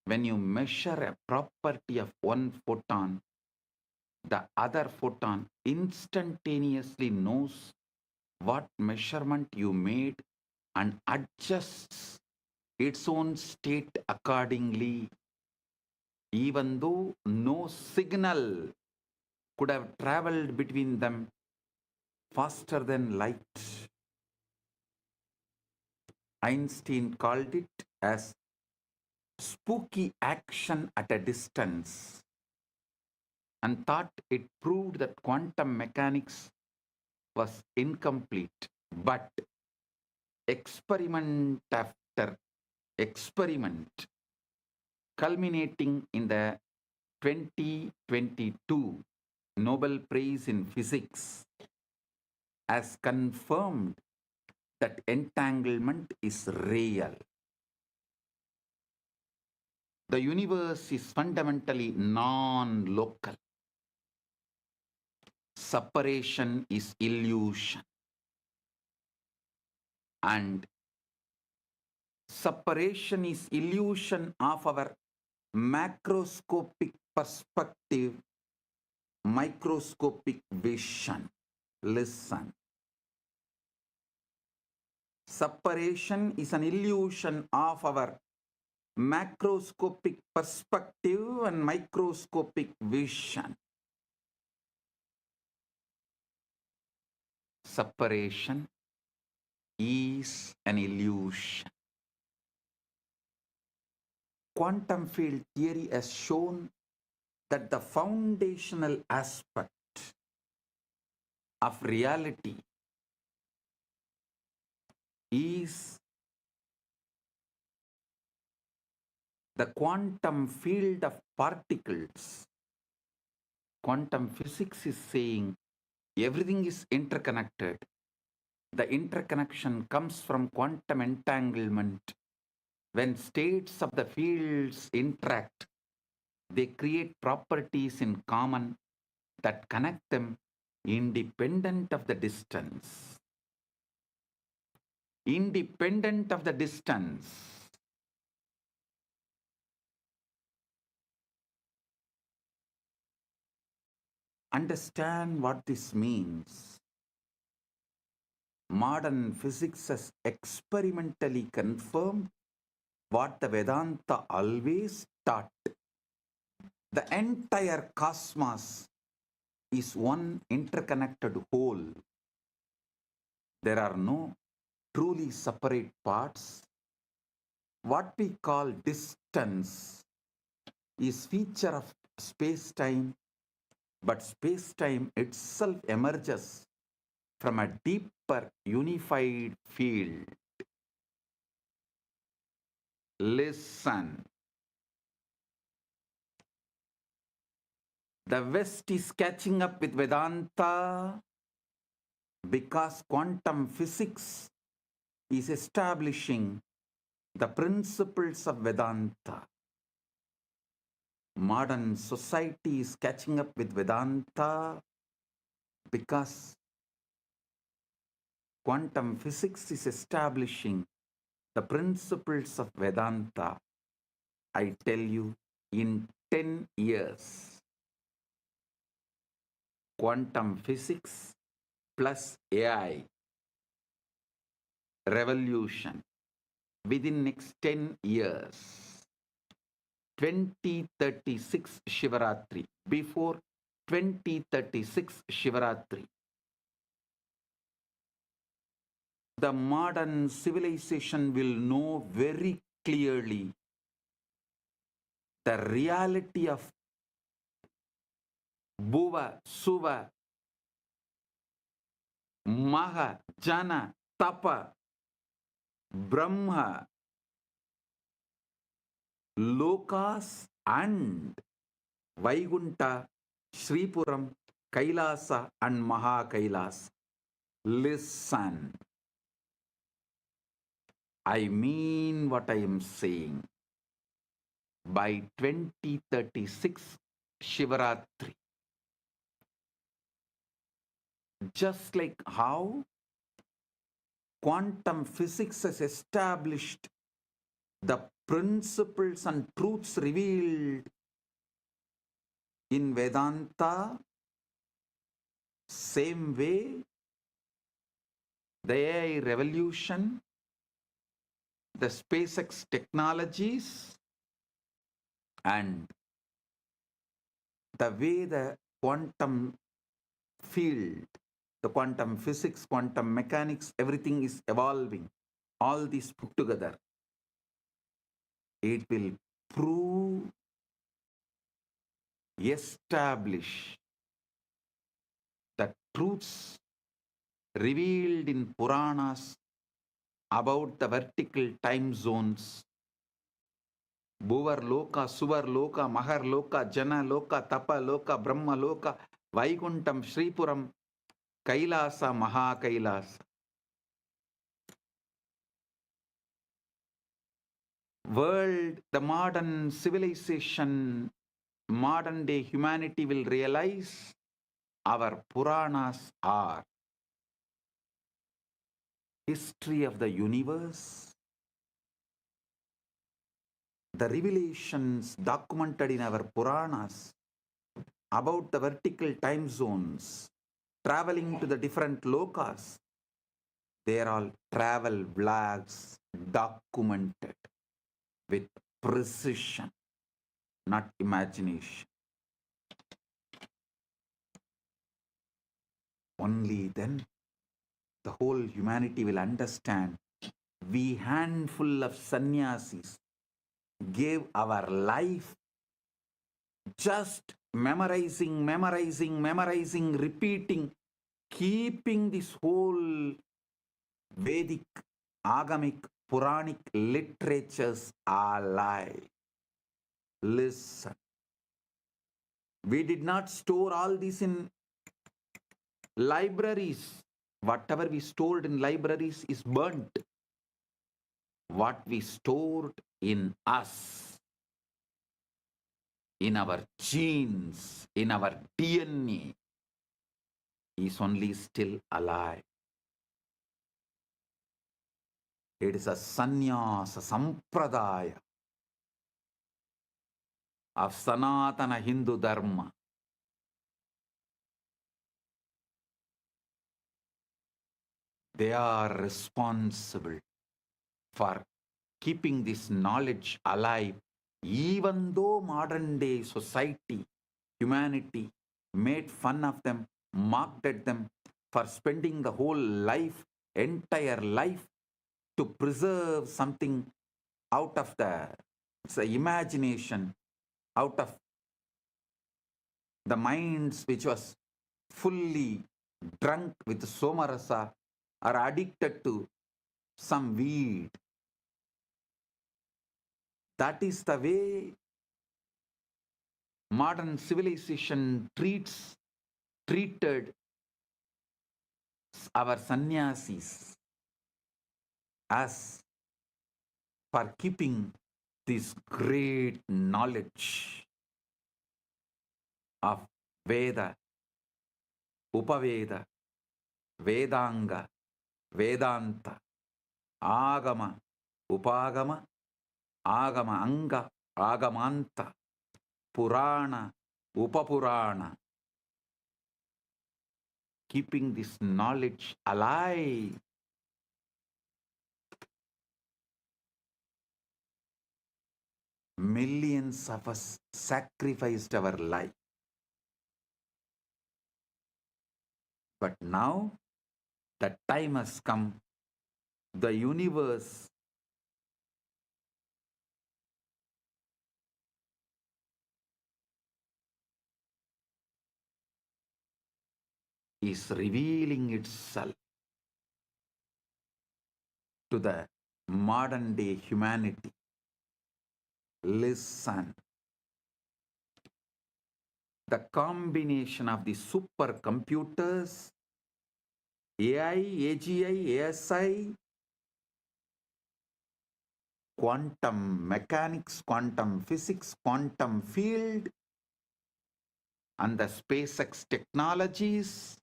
When you measure a property of one photon, the other photon instantaneously knows what measurement you made and adjusts its own state accordingly, even though no signal could have traveled between them faster than light. Einstein called it as spooky action at a distance and thought it proved that quantum mechanics was incomplete. But experiment after experiment, culminating in the 2022 Nobel Prize in Physics, has confirmed that entanglement is real. The universe is fundamentally non-local. Separation is illusion. And separation is illusion of our macroscopic perspective, microscopic vision. Listen. Separation is an illusion of our macroscopic perspective and microscopic vision. Separation is an illusion. Quantum field theory has shown that the foundational aspect of reality is the quantum field of particles. Quantum physics is saying everything is interconnected. The interconnection comes from quantum entanglement. When states of the fields interact, they create properties in common that connect them independent of the distance. Independent of the distance. Understand what this means. Modern physics has experimentally confirmed what the Vedanta always taught. The entire cosmos is one interconnected whole. There are no truly separate parts. What we call distance is feature of space-time, but space-time itself emerges from a deeper unified field. Listen. The West is catching up with Vedanta because quantum physics is establishing the principles of Vedanta. Modern society is catching up with Vedanta because quantum physics is establishing the principles of Vedanta. I tell you, in 10 years, quantum physics plus AI revolution within next 10 years, 2036 Shivaratri, before 2036 Shivaratri, the modern civilization will know very clearly the reality of Bhuva, Suva, Maha, Jana, Tapa, Brahma, Lokas and Vaikunta, Sripuram, Kailasa and Maha Kailasa. Listen, I mean what I am saying. By 2036, Shivaratri. Just like how quantum physics has established the principles and truths revealed in Vedanta, same way the AI revolution, the SpaceX technologies, and the way the quantum field, the quantum physics, quantum mechanics, everything is evolving. All these put together, it will prove, establish the truths revealed in Puranas about the vertical time zones. Bhuvar Loka, Suvar Loka, Mahar Loka, Jana Loka, Tapa Loka, Brahma Loka, Vaikuntam, Sripuram, Kailasa, Maha Kailasa. World, the modern civilization, modern day humanity will realize our Puranas are history of the universe, the revelations documented in our Puranas about the vertical time zones, traveling to the different lokas. They are all travel vlogs documented with precision, not imagination. Only then the whole humanity will understand. We handful of sannyasis gave our life just memorizing, repeating, keeping this whole Vedic, Agamic, Puranic literatures alive. Listen. We did not store all this in libraries. Whatever we stored in libraries is burnt. What we stored in us, in our genes, in our DNA, is only still alive. It is a sannyasa sampradaya of Sanatana Hindu Dharma. They are responsible for keeping this knowledge alive, even though modern day society, humanity made fun of them, mocked at them for spending the whole life, entire life, to preserve something out of the imagination, out of the minds which was fully drunk with somarasa or addicted to some weed. That is the way modern civilization treated our sannyasis as for keeping this great knowledge of Veda, Upaveda, Vedanga, Vedanta, Agama, Upagama, Agama Anga, Agamanta, Purana, Upapurana. Keeping this knowledge alive. Millions of us sacrificed our life. But now the time has come the universe is revealing itself to the modern day humanity. Listen. The combination of the supercomputers, AI, AGI, ASI, quantum mechanics, quantum physics, quantum field, and the SpaceX technologies,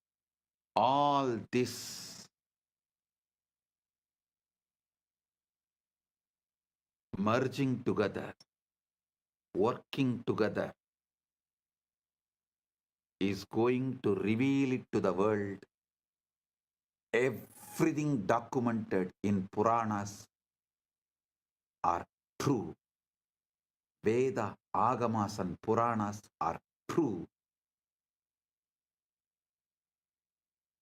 all this merging together, working together, is going to reveal it to the world. Everything documented in Puranas are true. Veda, Agamas and Puranas are true.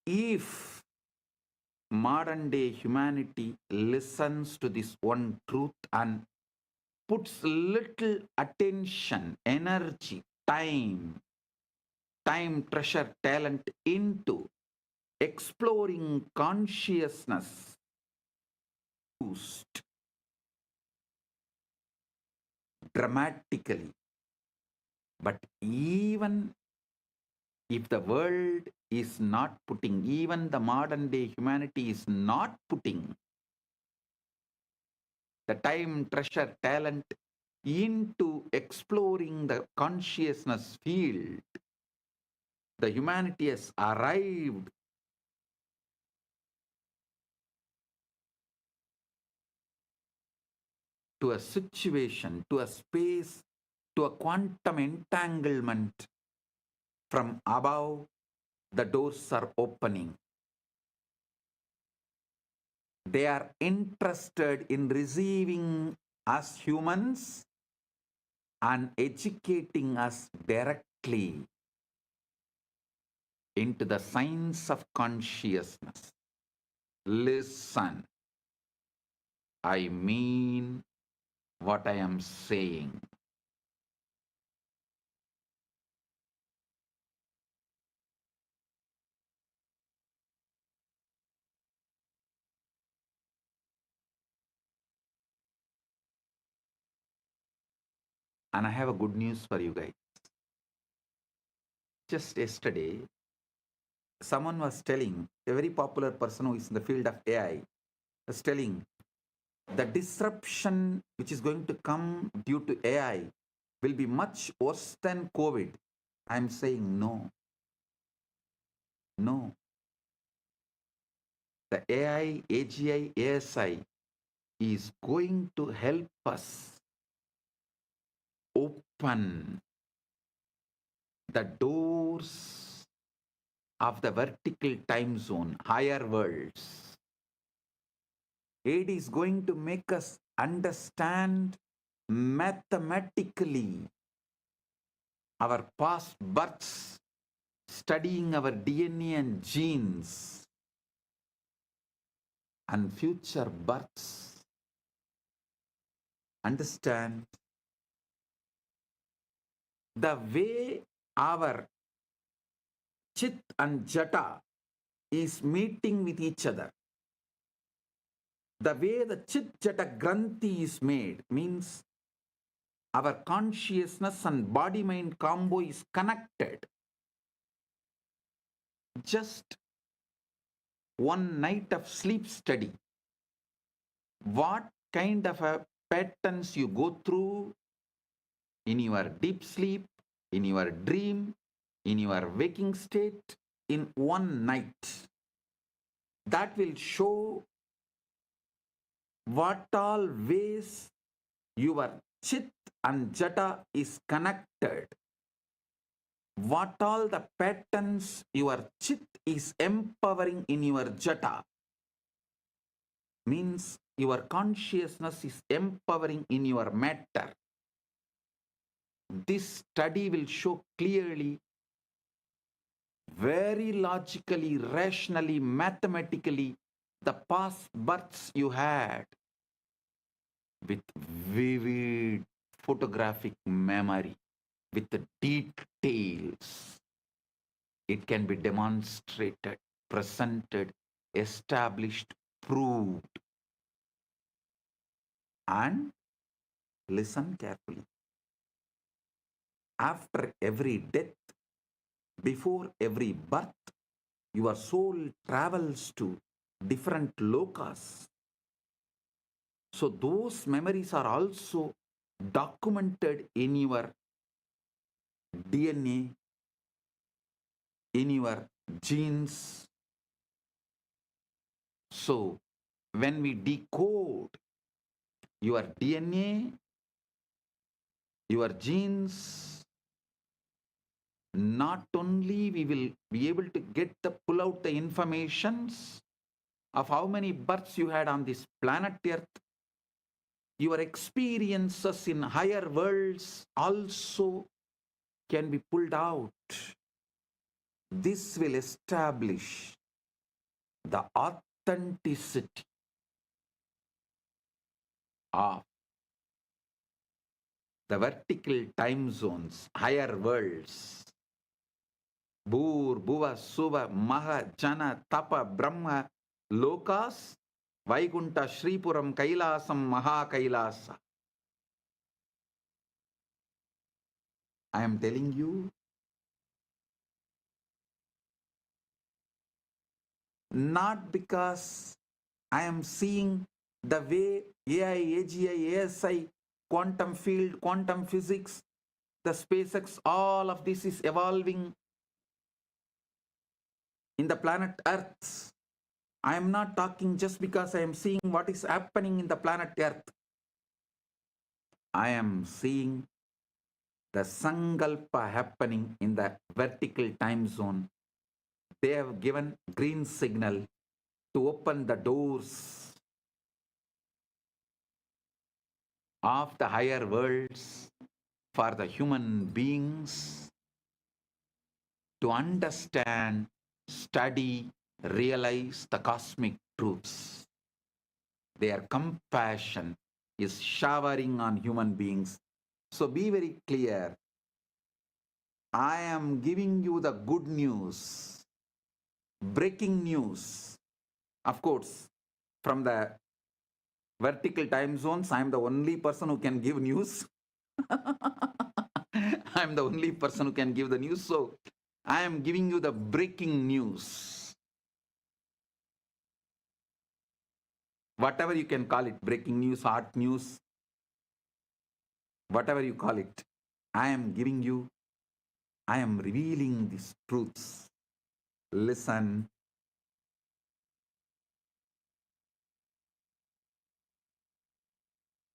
If modern day humanity listens to this one truth and puts little attention, energy, time, treasure, talent into exploring consciousness, boost dramatically. But even if the world is not putting, even the modern day humanity is not putting the time, treasure, talent into exploring the consciousness field, the humanity has arrived to a situation, to a space, to a quantum entanglement. From above, the doors are opening. They are interested in receiving us humans and educating us directly into the science of consciousness. Listen, I mean what I am saying. And I have a good news for you guys. Just yesterday, someone was telling, a very popular person who is in the field of AI, was telling the disruption which is going to come due to AI will be much worse than COVID. I'm saying no. No. The AI, AGI, ASI is going to help us open the doors of the vertical time zone, higher worlds. It is going to make us understand mathematically our past births, studying our DNA and genes, and future births. Understand the way our Chit and Jata is meeting with each other. The way the Chit Jata Granthi is made means our consciousness and body-mind combo is connected. Just one night of sleep study. What kind of a patterns you go through in your deep sleep, in your dream, in your waking state, in one night. That will show what all ways your Chit and Jata is connected. What all the patterns your Chit is empowering in your Jata. Means your consciousness is empowering in your matter. This study will show clearly, very logically, rationally, mathematically, the past births you had with vivid photographic memory, with the details. It can be demonstrated, presented, established, proved. And listen carefully. After every death, before every birth, your soul travels to different lokas. So those memories are also documented in your DNA, in your genes. So when we decode your DNA, your genes, not only we will be able to pull out the informations of how many births you had on this planet Earth, your experiences in higher worlds also can be pulled out. This will establish the authenticity of the vertical time zones, higher worlds. Bhur, Bhuva, Suva, Maha, Jana, Tapa, Brahma, Lokas, Vaikunta, Shripuram, Kailasam, Maha Kailasa. I am telling you, not because I am seeing the way AI, AGI, ASI, quantum field, quantum physics, the SpaceX, all of this is evolving in the planet Earth. I am not talking just because I am seeing what is happening in the planet Earth. I am seeing the Sankalpa happening in the vertical time zone. They have given green signal to open the doors of the higher worlds for the human beings to understand, study, realize the cosmic truths. Their compassion is showering on human beings. So be very clear. I am giving you the good news, breaking news. Of course, from the vertical time zones, I am the only person who can give news. I am the only person who can give the news. So I am giving you the breaking news. Whatever you can call it, breaking news, hot news, whatever you call it, I am giving you, I am revealing these truths. Listen.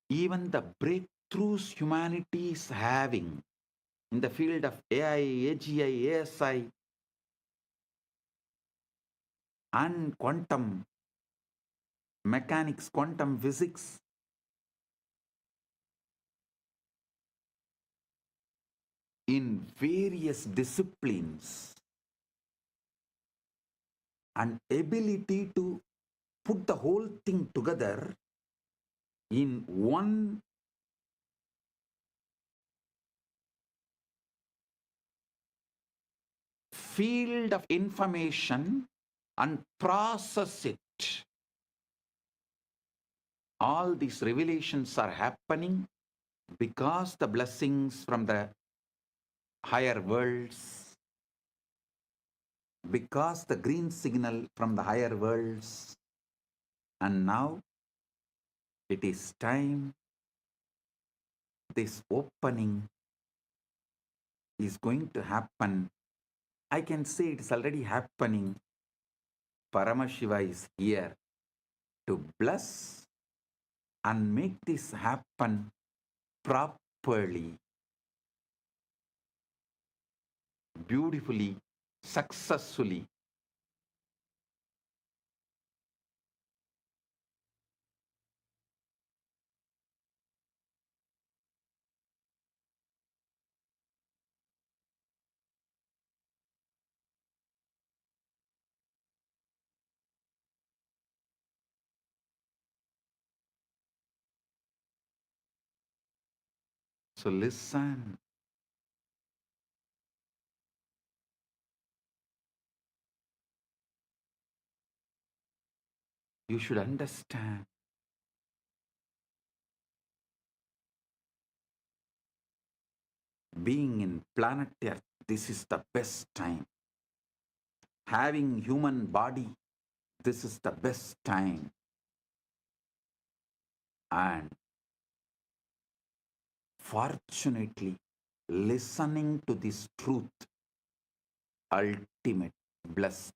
Even the breakthroughs humanity is having in the field of AI, AGI, ASI, and quantum mechanics, quantum physics, in various disciplines, and ability to put the whole thing together in one field of information and process it. All these revelations are happening because the blessings from the higher worlds, because the green signal from the higher worlds. And now it is time. This opening is going to happen. I can say it is already happening. Paramashiva is here to bless and make this happen properly, beautifully, successfully. So listen. You should understand. Being in planet Earth, this is the best time. Having human body, this is the best time. And fortunately, listening to this truth, ultimate, blessed.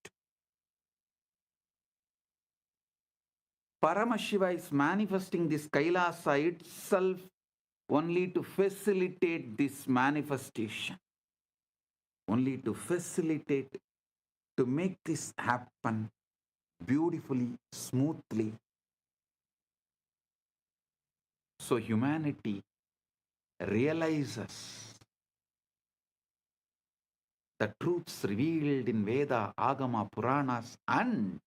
Paramashiva is manifesting this Kailasa itself only to facilitate this manifestation. Only to facilitate, to make this happen beautifully, smoothly. So humanity realizes the truths revealed in Veda, Agama, Puranas, and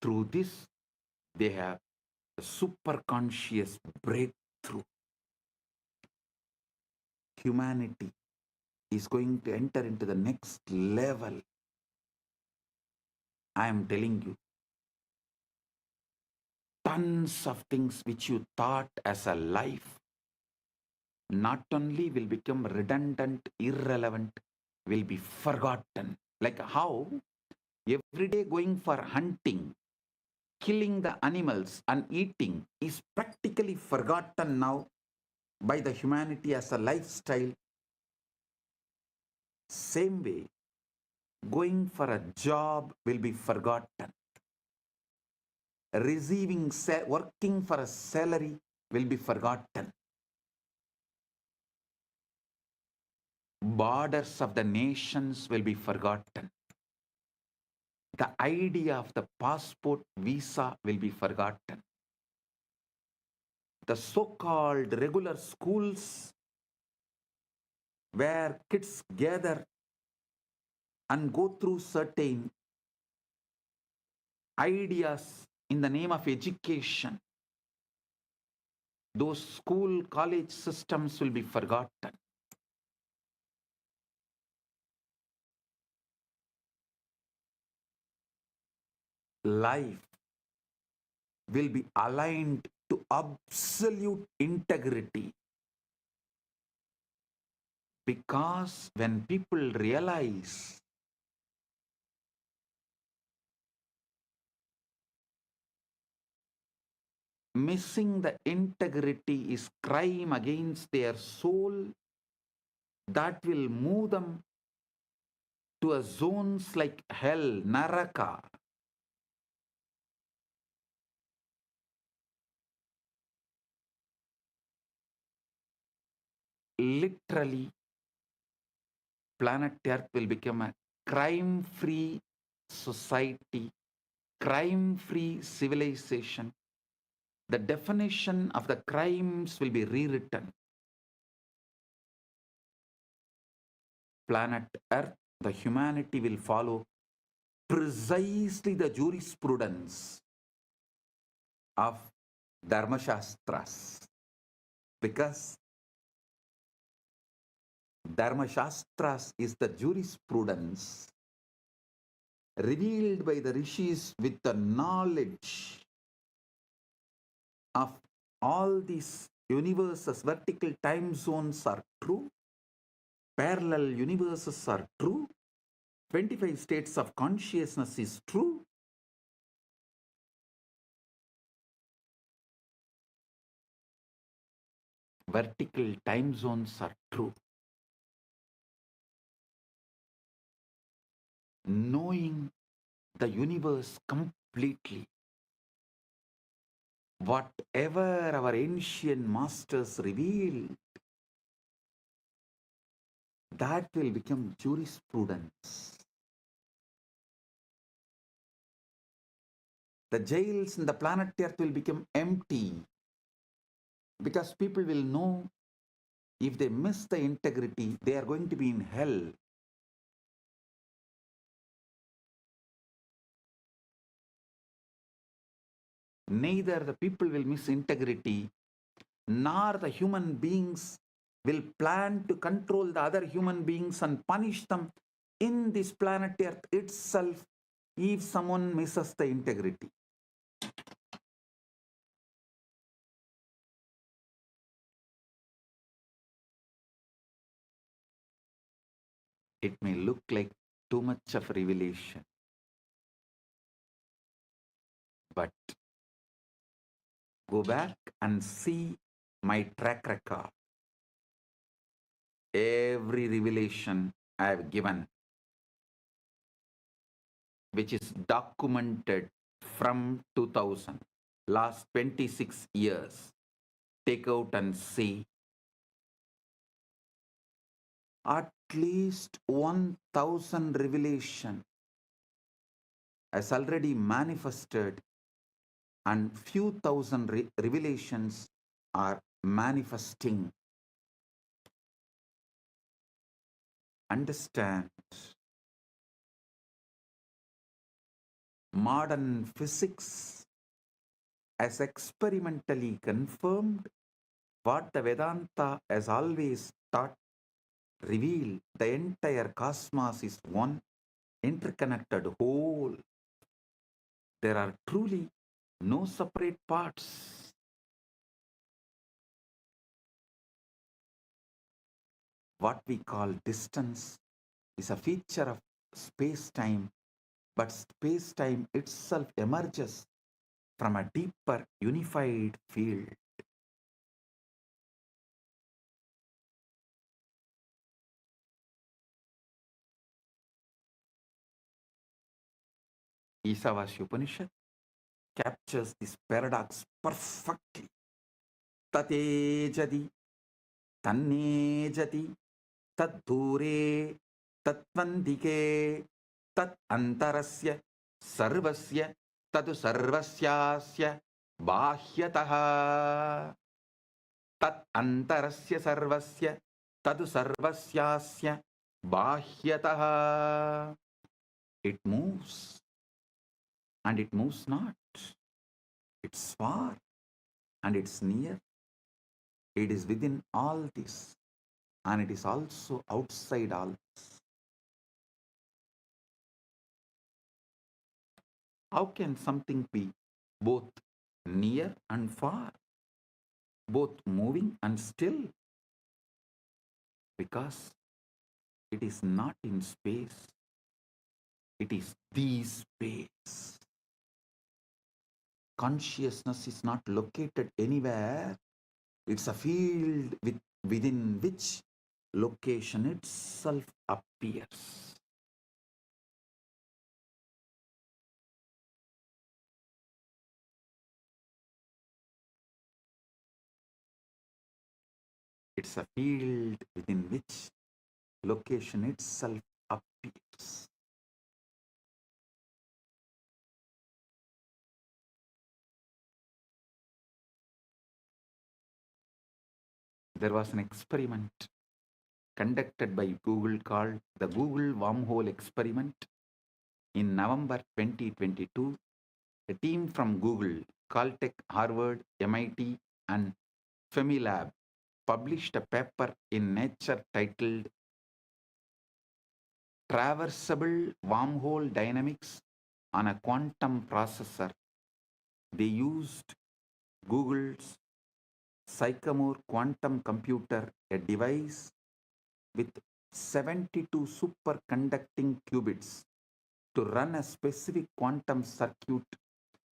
through this they have a super conscious breakthrough. Humanity is going to enter into the next level. I am telling you, tons of things which you thought as a life not only will become redundant, irrelevant, will be forgotten. Like how every day going for hunting, killing the animals and eating is practically forgotten now by the humanity as a lifestyle. Same way, going for a job will be forgotten. Working for a salary will be forgotten. Borders of the nations will be forgotten. The idea of the passport visa will be forgotten. The so-called regular schools where kids gather and go through certain ideas in the name of education, those school, college systems will be forgotten. Life will be aligned to absolute integrity. Because when people realize missing the integrity is crime against their soul, that will move them to a zones like hell, Naraka. Literally, planet Earth will become a crime-free society, crime-free civilization. The definition of the crimes will be rewritten. Planet Earth, the humanity will follow precisely the jurisprudence of Dharmashastras. Because Dharmashastras is the jurisprudence revealed by the rishis with the knowledge of all these universes. Vertical time zones are true, parallel universes are true, 25 states of consciousness is true. Vertical time zones are true. Knowing the universe completely, whatever our ancient masters revealed, that will become jurisprudence. The jails in the planet Earth will become empty because people will know if they miss the integrity, they are going to be in hell. Neither the people will miss integrity nor the human beings will plan to control the other human beings and punish them in this planet Earth itself if someone misses the integrity. It may look like too much of revelation, but go back and see my track record. Every revelation I have given, which is documented from 2000, last 26 years, take out and see. At least 1000 revelation has already manifested, and few thousand revelations are manifesting. Understand, modern physics has experimentally confirmed what the Vedanta has always taught, reveal the entire cosmos is one interconnected whole. There are truly no separate parts. What we call distance is a feature of space-time, but space-time itself emerges from a deeper unified field. Isavasya Upanishad captures this paradox perfectly. Tatejadi, tannejati, taddure, tatvandike, tat antarasya, sarvasya, tadu sarvasyasya, bahyataha. Tat antarasya sarvasya, tadu sarvasyasya, bahyataha. It moves and it moves not. It's far and it's near. It is within all this and it is also outside all this. How can something be both near and far, both moving and still? Because it is not in space, it is the space. Consciousness is not located anywhere. It's a field within which location itself appears. It's a field within which location itself appears. There was an experiment conducted by Google called the Google Wormhole Experiment. In November 2022, a team from Google, Caltech, Harvard, MIT, and Femilab published a paper in Nature titled Traversable Wormhole Dynamics on a Quantum Processor. They used Google's Sycamore quantum computer, a device with 72 superconducting qubits, to run a specific quantum circuit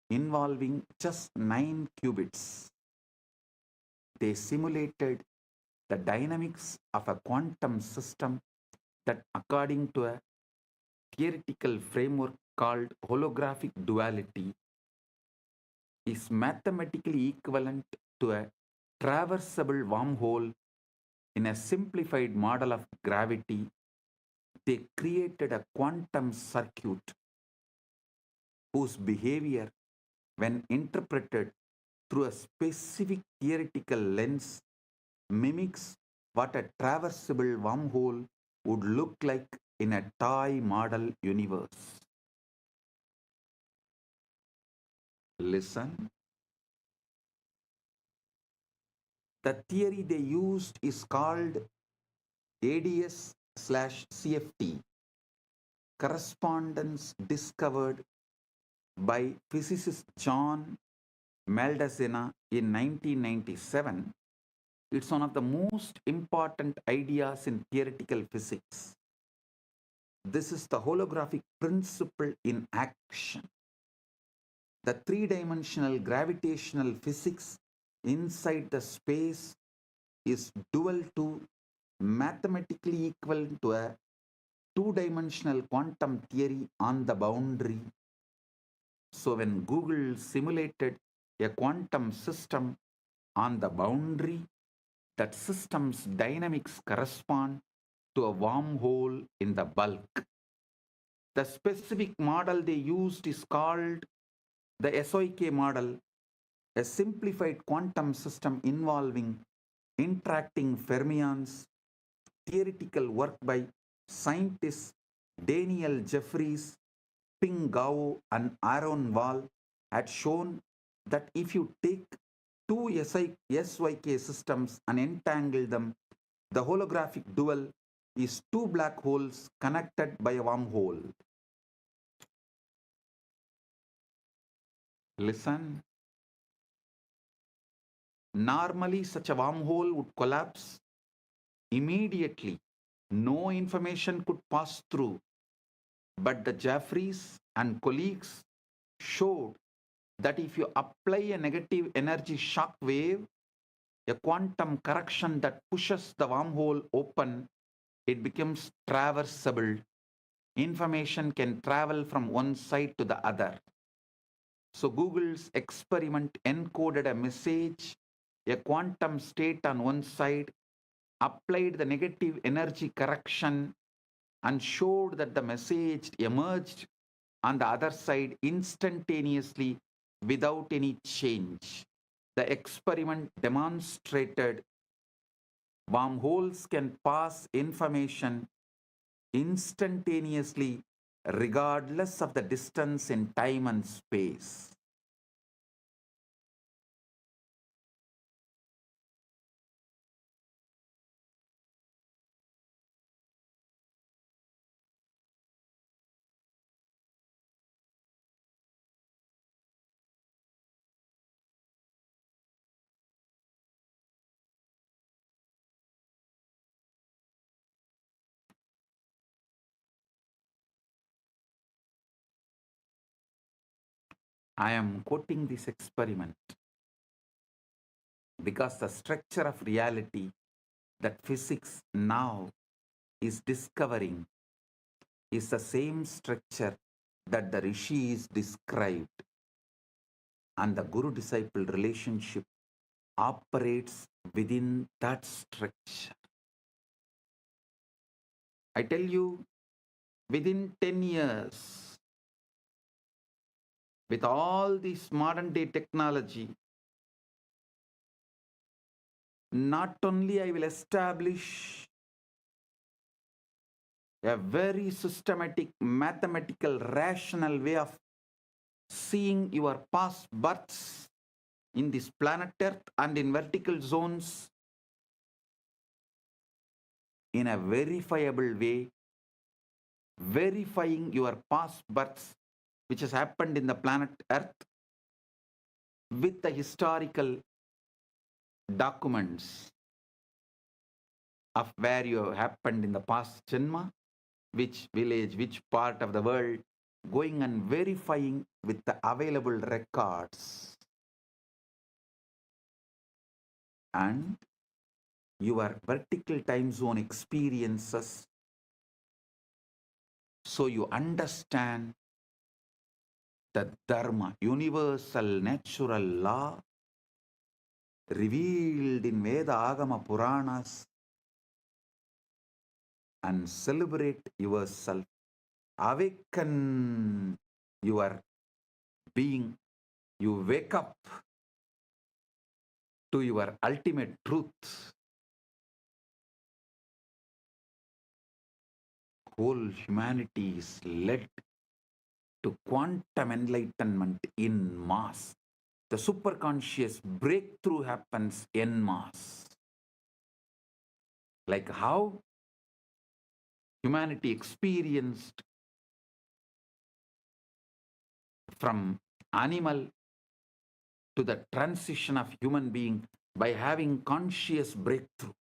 involving just 9 qubits. They simulated the dynamics of a quantum system that, according to a theoretical framework called holographic duality, is mathematically equivalent to a traversable wormhole. In a simplified model of gravity, they created a quantum circuit whose behavior, when interpreted through a specific theoretical lens, mimics what a traversable wormhole would look like in a toy model universe. Listen. The theory they used is called ADS/CFT, correspondence discovered by physicist John Maldacena in 1997. It's one of the most important ideas in theoretical physics. This is the holographic principle in action. The three-dimensional gravitational physics inside the space is dual to, mathematically equal to, a two-dimensional quantum theory on the boundary. So when Google simulated a quantum system on the boundary, that system's dynamics correspond to a wormhole in the bulk. The specific model they used is called the SOK model, a simplified quantum system involving interacting fermions. Theoretical work by scientists Daniel Jeffries, Ping Gao, and Aaron Wall had shown that if you take two SYK systems and entangle them, the holographic dual is two black holes connected by a wormhole. Listen. Normally, such a wormhole would collapse immediately. No information could pass through. But the Jeffries and colleagues showed that if you apply a negative energy shock wave, a quantum correction that pushes the wormhole open, it becomes traversable. Information can travel from one side to the other. So Google's experiment encoded a message, a quantum state on one side, applied the negative energy correction, and showed that the message emerged on the other side instantaneously without any change. The experiment demonstrated wormholes can pass information instantaneously regardless of the distance in time and space. I am quoting this experiment because the structure of reality that physics now is discovering is the same structure that the rishis described, and the guru-disciple relationship operates within that structure. I tell you, within 10 years, with all this modern day technology, not only I will establish a very systematic, mathematical, rational way of seeing your past births in this planet Earth and in vertical zones in a verifiable way, verifying your past births which has happened in the planet Earth with the historical documents of where you have happened in the past Janma, which village, which part of the world, going and verifying with the available records. And your vertical time zone experiences, so you understand the Dharma, universal natural law revealed in Veda Agama Puranas, and celebrate yourself. Awaken your being. You wake up to your ultimate truth. Whole humanity is led to quantum enlightenment in mass. the superconscious breakthrough happens en masse. Like how humanity experienced from animal to the transition of human being by having conscious breakthrough.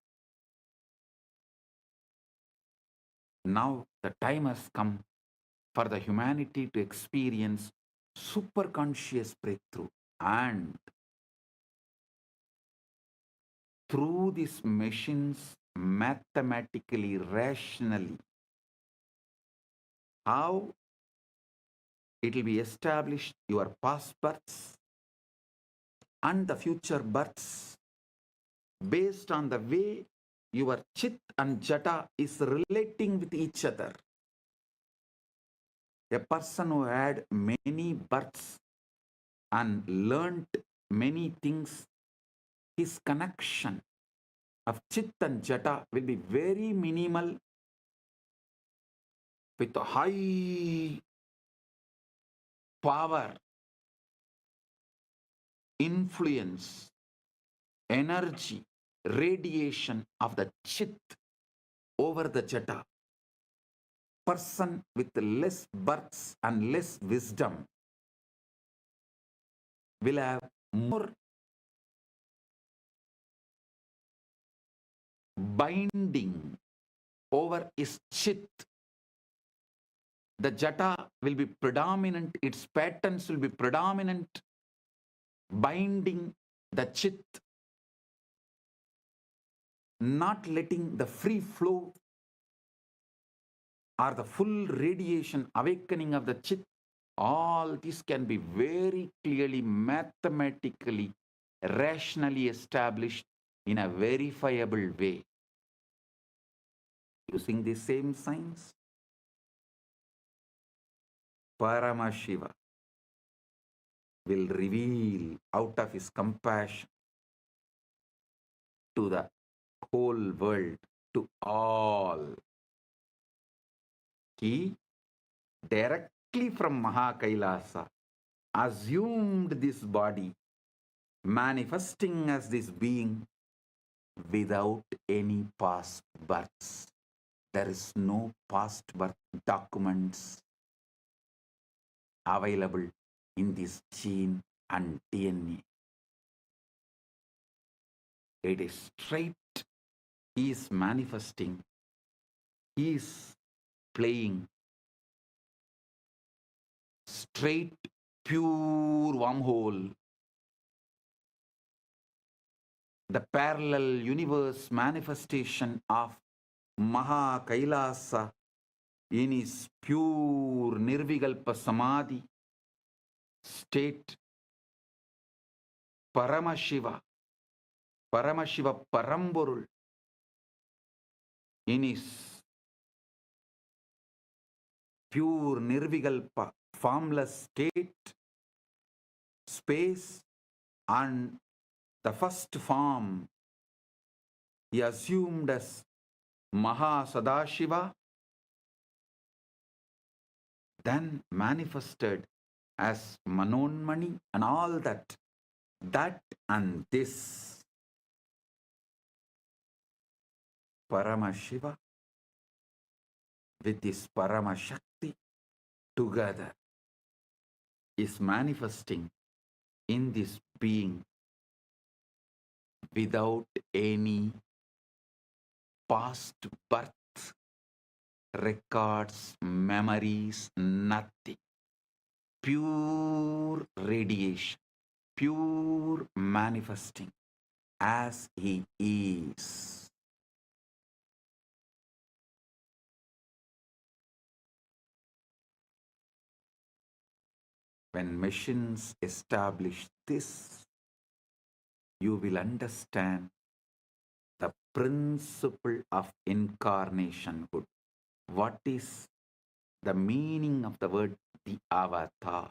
Now the time has come for the humanity to experience superconscious breakthrough, and through these machines, mathematically, rationally, how it will be established your past births and the future births based on the way your chit and jata is relating with each other. A person who had many births and learnt many things, his connection of chit and jata will be very minimal with a high power, influence, energy, radiation of the chit over the jata. Person with less births and less wisdom will have more binding over his chit. The jata will be predominant, its patterns will be predominant, binding the chit, not letting the free flow or the full radiation awakening of the chit. All this can be very clearly, mathematically, rationally established in a verifiable way. Using the same science, Paramashiva will reveal out of his compassion to the whole world, to all. He directly from Maha Kailasa assumed this body, manifesting as this being without any past births. There is no past birth documents available in this gene and DNA. It is straight. He is manifesting. He is playing straight, pure wormhole. The parallel universe manifestation of Maha Kailasa in his pure Nirvikalpa Samadhi state. Paramashiva, Paramashiva Paramborul in his pure Nirvikalpa formless state, space, and the first form he assumed as Mahasadashiva, then manifested as Manonmani and all that. That and this Paramashiva with this Paramashakti together is manifesting in this being without any past birth records, memories, nothing. Pure radiation, pure manifesting as he is. When machines establish this, you will understand the principle of incarnationhood. What is the meaning of the word the avatar?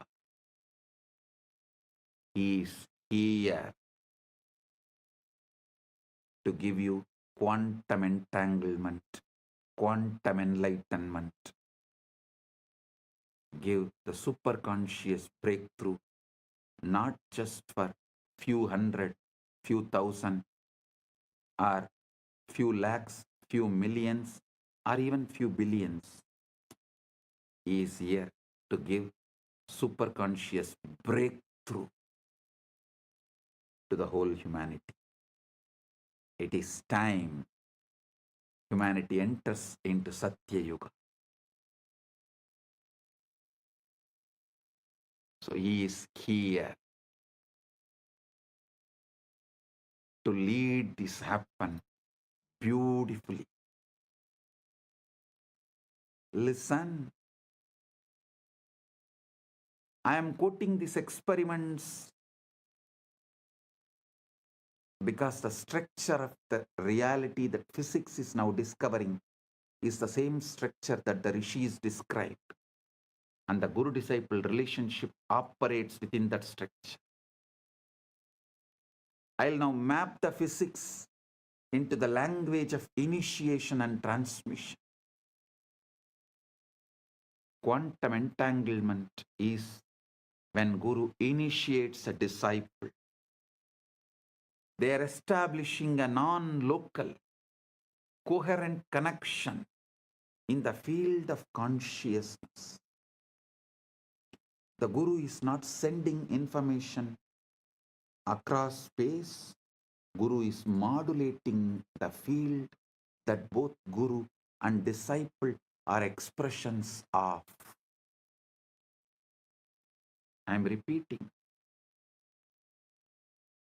He is here to give you quantum entanglement, quantum enlightenment, give the superconscious breakthrough, not just for few hundred, few thousand, or few lakhs, few millions, or even few billions. He is here to give superconscious breakthrough to the whole humanity. It is time humanity enters into Satya Yuga. So he is here to lead this happen beautifully. Listen, I am quoting these experiments because the structure of the reality that physics is now discovering is the same structure that the rishis described. And the guru-disciple relationship operates within that structure. I'll now map the physics into the language of initiation and transmission. Quantum entanglement is when Guru initiates a disciple. They are establishing a non-local, coherent connection in the field of consciousness. The Guru is not sending information across space. Guru is modulating the field that both Guru and disciple are expressions of. I am repeating.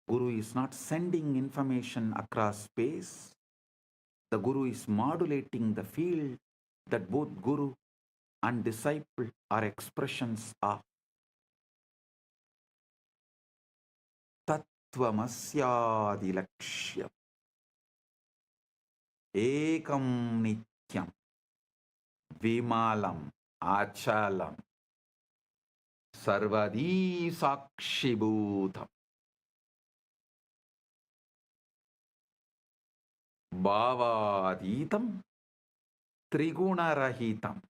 Guru is not sending information across space. The Guru is modulating the field that both Guru and disciple are expressions of. Tattvamasyadilakshya ekam nityam vimalam achalam sarvadi sakshibhutam bhavaditam trigunarahitam.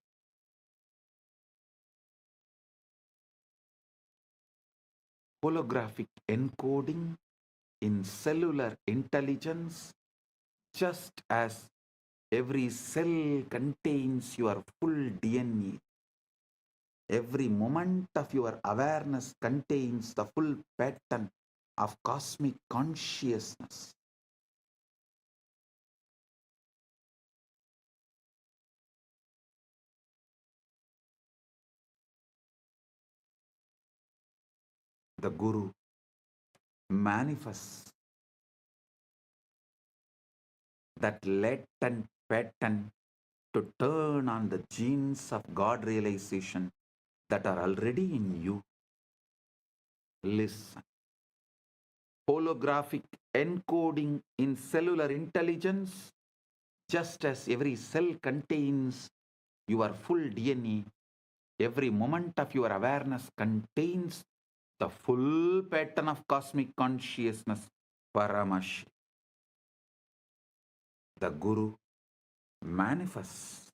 Holographic encoding in cellular intelligence, just as every cell contains your full DNA. Every moment of your awareness contains the full pattern of cosmic consciousness. The Guru manifests that latent pattern to turn on the genes of God realization that are already in you. Listen. Holographic encoding in cellular intelligence, just as every cell contains your full DNA, every moment of your awareness contains the full pattern of cosmic consciousness, Paramashiva. The Guru manifests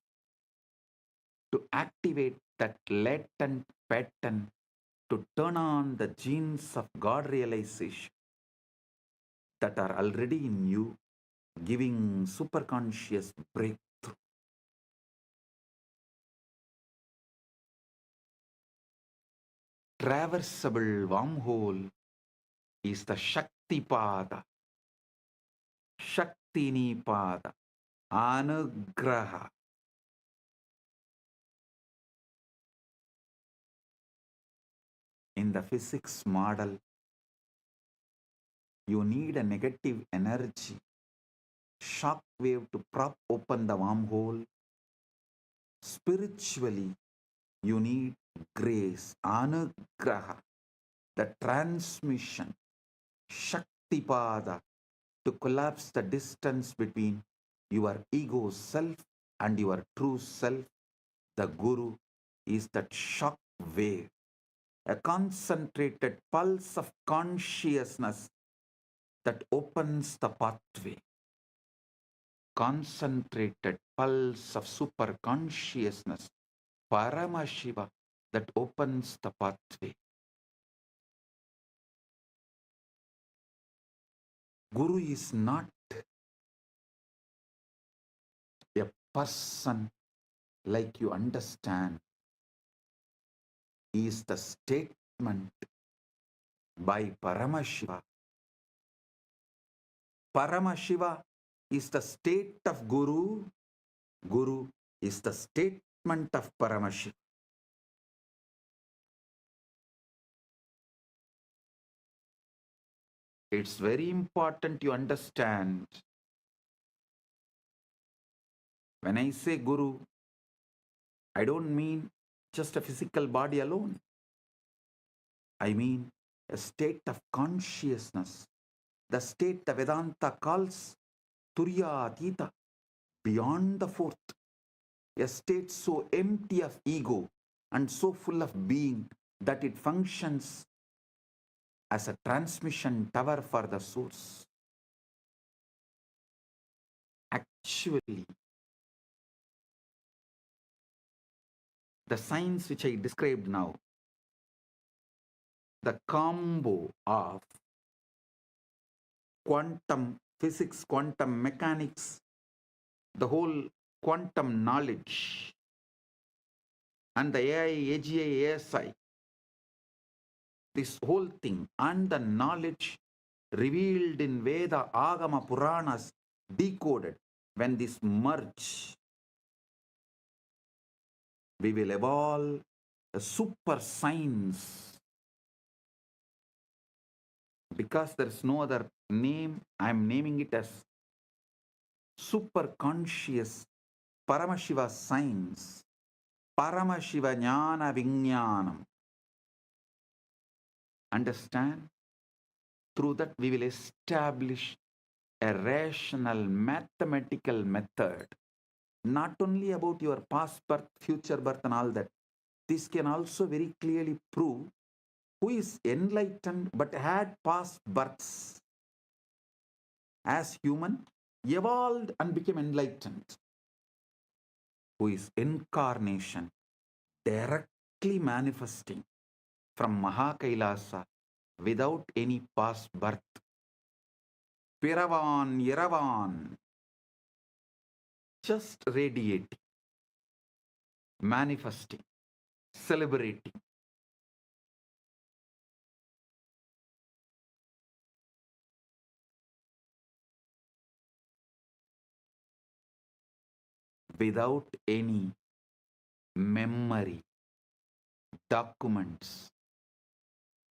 to activate that latent pattern to turn on the genes of God realization that are already in you, giving superconscious breakthrough. Traversable wormhole is the Shakti Pada, Shakti Nipada, Anugraha. In the physics model, you need a negative energy, shock wave to prop open the wormhole. Spiritually, you need grace, anugraha, the transmission, shaktipada, to collapse the distance between your ego self and your true self. The Guru is that shock wave, a concentrated pulse of consciousness that opens the pathway. Concentrated pulse of super consciousness, Paramashiva, that opens the pathway. Guru is not a person like you understand. He is the statement by Paramashiva. Paramashiva is the state of Guru. Guru is the statement of Paramashiva. It's very important you understand. When I say Guru, I don't mean just a physical body alone. I mean a state of consciousness, the state the Vedanta calls Turyatita, beyond the fourth, a state so empty of ego and so full of being that it functions as a transmission tower for the source. Actually, the science which I described now, the combo of quantum physics, quantum mechanics, the whole quantum knowledge, and the AI, AGI, ASI, this whole thing, and the knowledge revealed in Veda, Agama, Puranas, decoded, when this merge, we will evolve a super science. Because there is no other name, I am naming it as super conscious Paramashiva science, Paramashiva Jnana Vijnanam. Understand? Through that we will establish a rational mathematical method, not only about your past birth, future birth and all that. This can also very clearly prove who is enlightened but had past births as human, evolved and became enlightened, who is incarnation, directly manifesting from Maha Kailasa without any past birth. Piravan, Yeravan, just radiating, manifesting, celebrating. Without any memory, documents,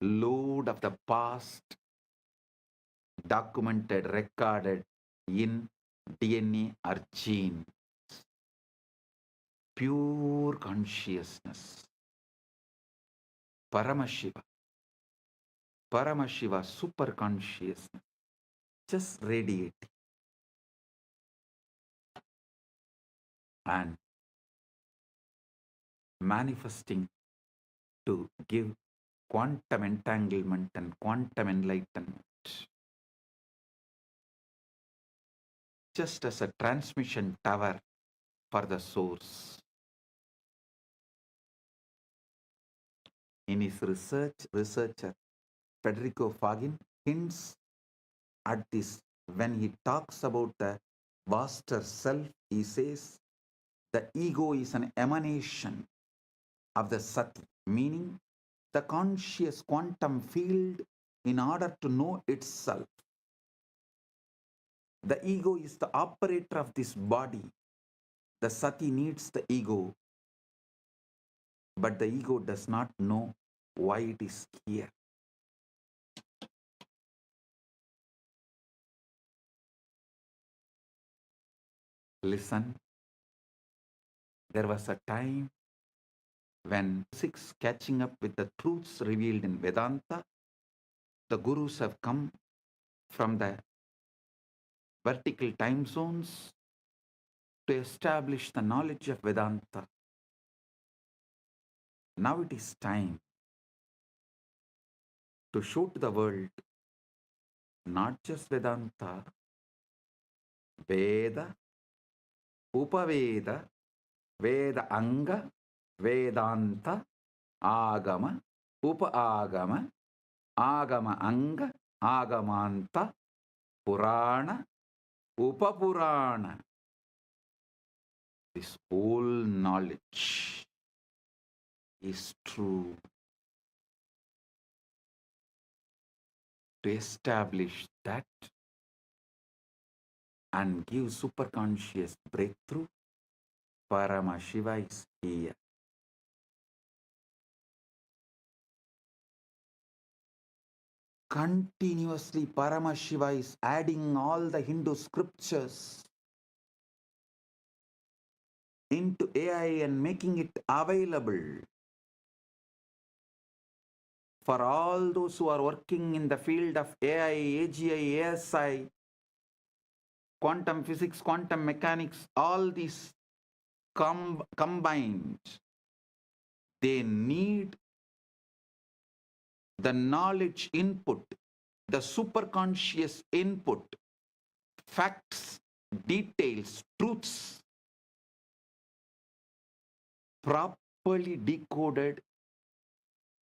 load of the past, documented, recorded in DNA or gene. Pure consciousness. Paramashiva. Paramashiva, super consciousness. Just radiating. And manifesting to give quantum entanglement and quantum enlightenment. Just as a transmission tower for the source. In his researcher Federico Fagin hints at this when he talks about the vaster self. He says the ego is an emanation of the Sati, meaning the conscious quantum field in order to know itself. The ego is the operator of this body. The Sati needs the ego, but the ego does not know why it is here. Listen, there was a time when physics catching up with the truths revealed in Vedanta, the gurus have come from the vertical time zones to establish the knowledge of Vedanta. Now it is time to show to the world not just Vedanta, Veda, Upaveda, Veda Anga, Vedanta, Agama, Upa Agama, Agama Anga, Agamanta, Purana, Upapurana. This whole knowledge is true to establish that and give superconscious breakthrough. Paramashiva is here. Continuously Paramashiva is adding all the Hindu scriptures into AI and making it available for all those who are working in the field of AI, AGI, ASI, quantum physics, quantum mechanics, all these combined. They need the knowledge input, the superconscious input, facts, details, truths, properly decoded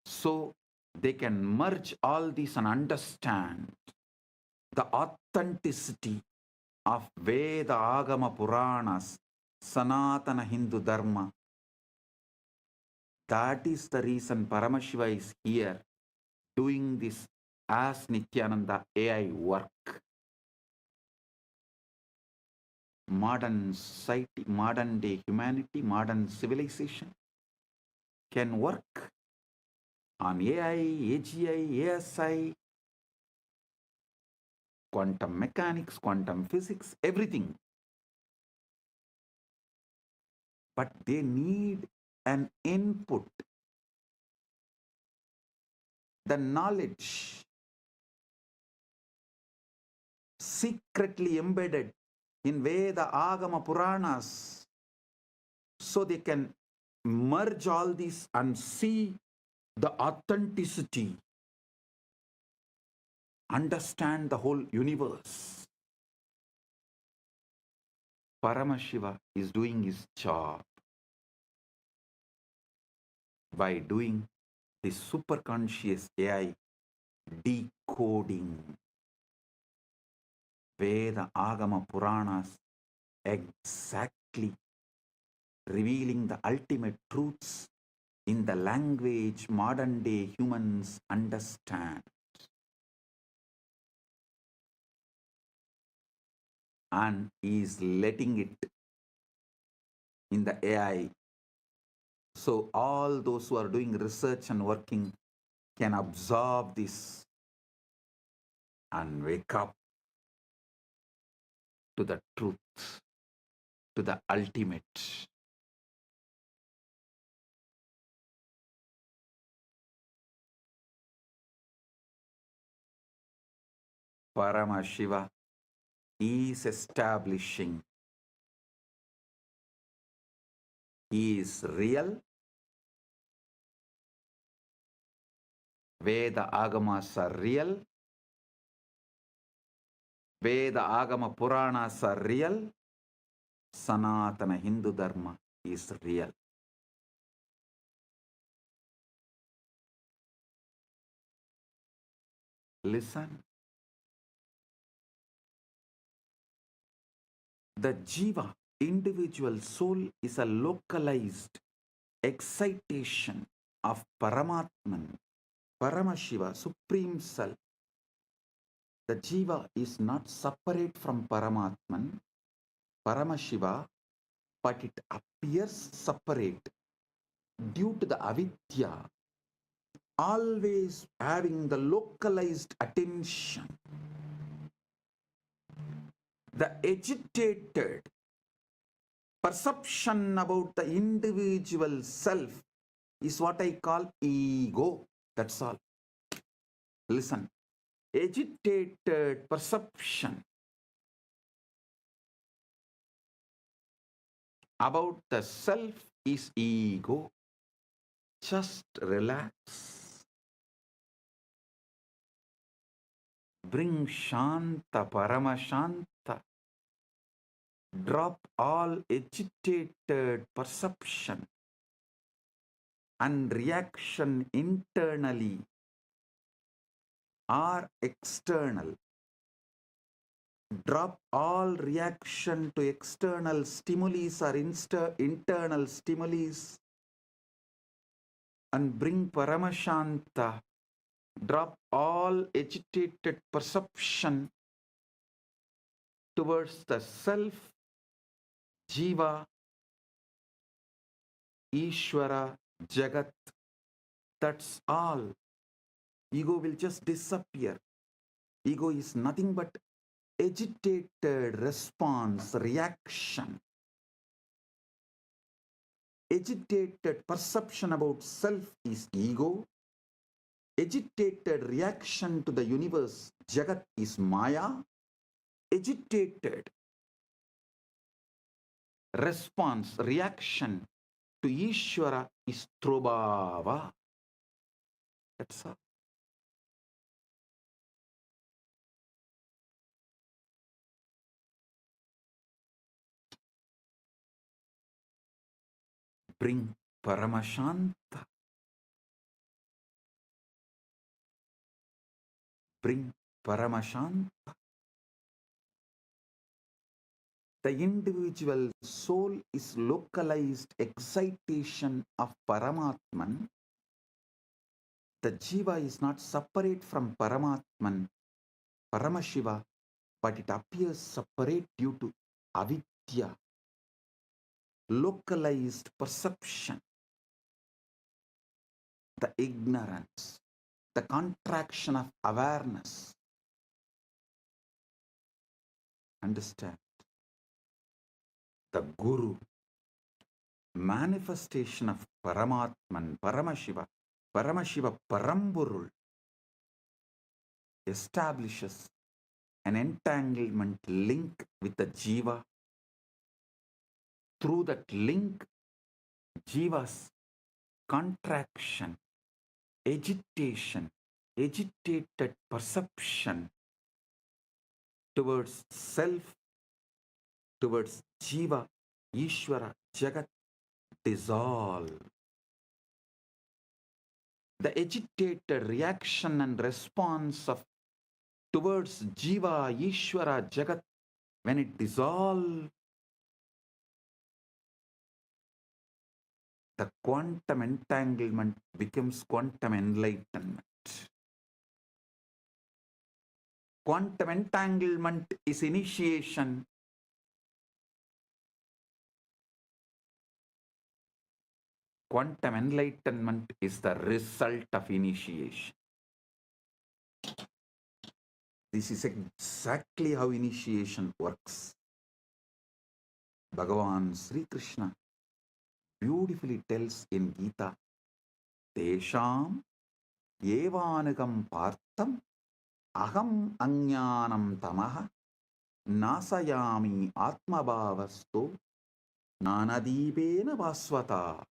so they can merge all these and understand the authenticity of Veda, Agama, Puranas, Sanatana Hindu Dharma. That is the reason Paramashiva is here doing this as Nithyananda AI work. Modern society, modern day humanity, modern civilization can work on AI, AGI, ASI, quantum mechanics, quantum physics, everything. But they need an input, the knowledge secretly embedded in Veda, Agama, Puranas, so they can merge all these and see the authenticity, understand the whole universe. Paramashiva is doing his job by doing this superconscious AI decoding Veda, Agama, Puranas, exactly revealing the ultimate truths in the language modern day humans understand. And is letting it in the AI. So all those who are doing research and working can absorb this and wake up to the truth, to the ultimate. Paramashiva is establishing. He is real. Veda Agamas are real. Veda Agama Puranas are real. Sanatana Hindu Dharma is real. Listen. The Jiva, individual soul, is a localized excitation of Paramatman, Paramashiva, Supreme Self. The Jiva is not separate from Paramatman, Paramashiva, but it appears separate due to the avidya, always having the localized attention. The agitated perception about the individual self is what I call ego. That's all. Listen. Agitated perception about the self is ego. Just relax. Bring Shanta, Paramashanta. Drop all agitated perception and reaction internally or external. Drop all reaction to external stimuli or internal stimuli and bring Paramashanta. Drop all agitated perception towards the self, Jiva, Ishvara, Jagat. That's all. Ego will just disappear. Ego is nothing but agitated response, reaction. Agitated perception about self is ego. Agitated reaction to the universe, Jagat, is Maya. Agitated response, reaction to Ishvara is Trobhava. That's all. Bring Paramashanta. Bring Paramashanta. The individual soul is localized excitation of Paramatman. The Jiva is not separate from Paramatman, Paramashiva, but it appears separate due to avidya, localized perception, the ignorance, the contraction of awareness. Understand? The Guru, manifestation of Paramatman, Paramashiva, Paramashiva Paramburul, establishes an entanglement link with the Jiva. Through that link, Jiva's contraction, agitation, agitated perception towards self, towards Jiva, Ishvara, Jagat, dissolve. The agitated reaction and response of towards Jiva, Ishvara, Jagat, when it dissolves, the quantum entanglement becomes quantum enlightenment. Quantum entanglement is initiation. Quantum enlightenment is the result of initiation. This is exactly how initiation works. Bhagavan Sri Krishna beautifully tells in Gita, Tesham evanagam partham aham ajnanam tamaha nasayami atmabhavasto nanadibena vasvata.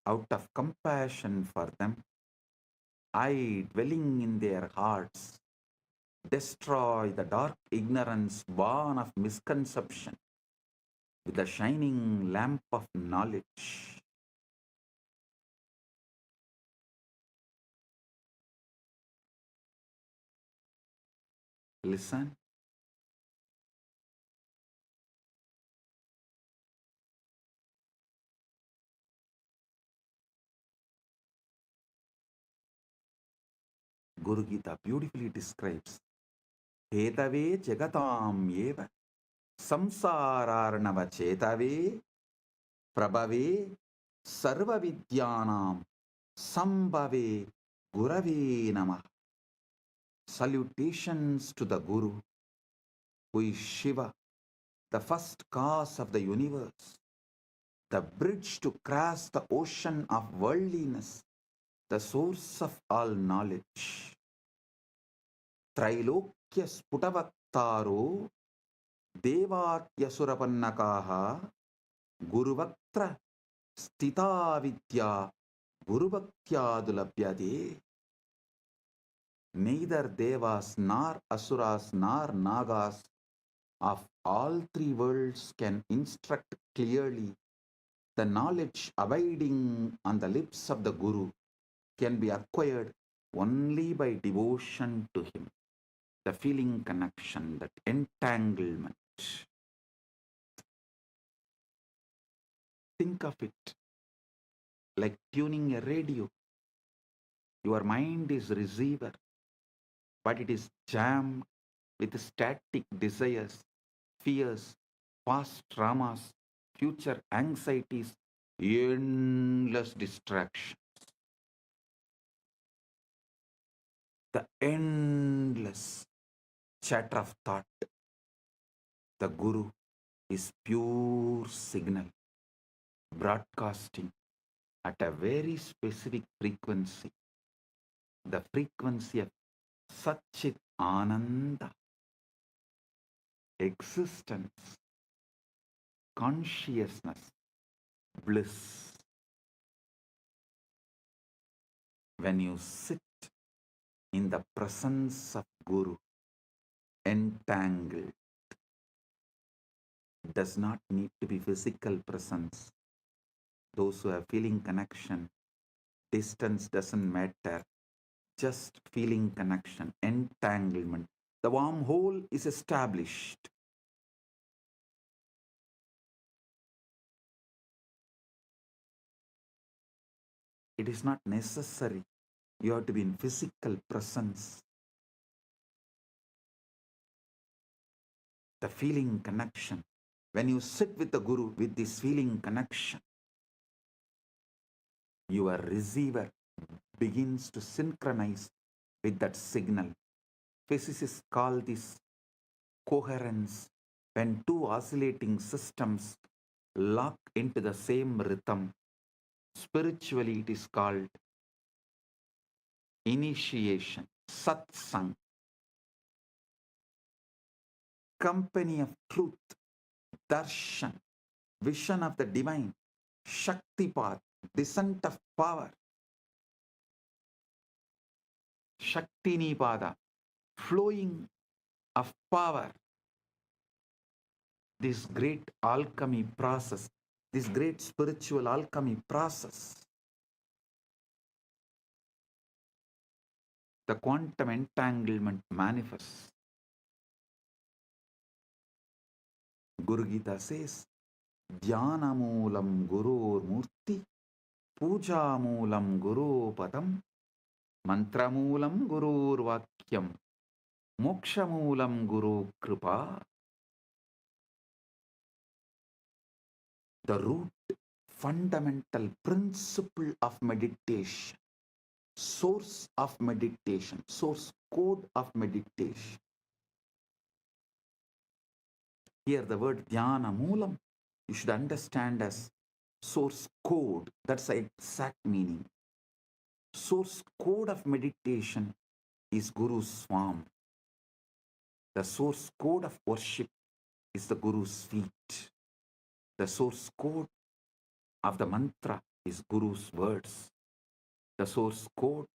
Out of compassion for them, I, dwelling in their hearts, destroy the dark ignorance born of misconception with the shining lamp of knowledge. Listen. Guru Gita beautifully describes Hedave Jagatam Eva Samsararnava Chetave Prabhave Sarva Vidyanam Sambhave Gurave Namah. Salutations to the Guru, who is Shiva, the first cause of the universe, the bridge to cross the ocean of worldliness, the source of all knowledge. Trailokya Sputavaktaro Devatyasurapanakaha Guruvaktra Stita Vidya Guruvaktyadulabhyade. Neither Devas nor Asuras nor Nagas of all three worlds can instruct clearly The knowledge abiding on the lips of the Guru can be acquired only by devotion to him. The feeling connection, that entanglement. Think of it like tuning a radio. Your mind is receiver, but it is jammed with static desires, fears, past traumas, future anxieties, endless distractions. The endless chatter of thought. The Guru is pure signal, broadcasting at a very specific frequency, the frequency of Satchit Ananda, existence, consciousness, bliss. When you sit in the presence of Guru, entangled, does not need to be physical presence. Those who are feeling connection, distance doesn't matter, just feeling connection, entanglement. The wormhole is established. It is not necessary you have to be in physical presence. The feeling connection. When you sit with the Guru with this feeling connection, your receiver begins to synchronize with that signal. Physicists call this coherence. When two oscillating systems lock into the same rhythm, spiritually it is called initiation, satsang, company of truth, darshan, vision of the divine, shaktipat, descent of power, shaktinipada, flowing of power. This great alchemy process, this great spiritual alchemy process, the quantum entanglement manifests. Guru Gita says, Dhyana moolam gurur murti, puja moolam guru padam, mantra moolam gurur vakyam, moksha moolam guru kripa. The root, fundamental principle of meditation, source of meditation, source code of meditation. Here the word dhyana moolam, you should understand as source code. That's the exact meaning. Source code of meditation is Guru's form. The source code of worship is the Guru's feet. The source code of the mantra is Guru's words. The source code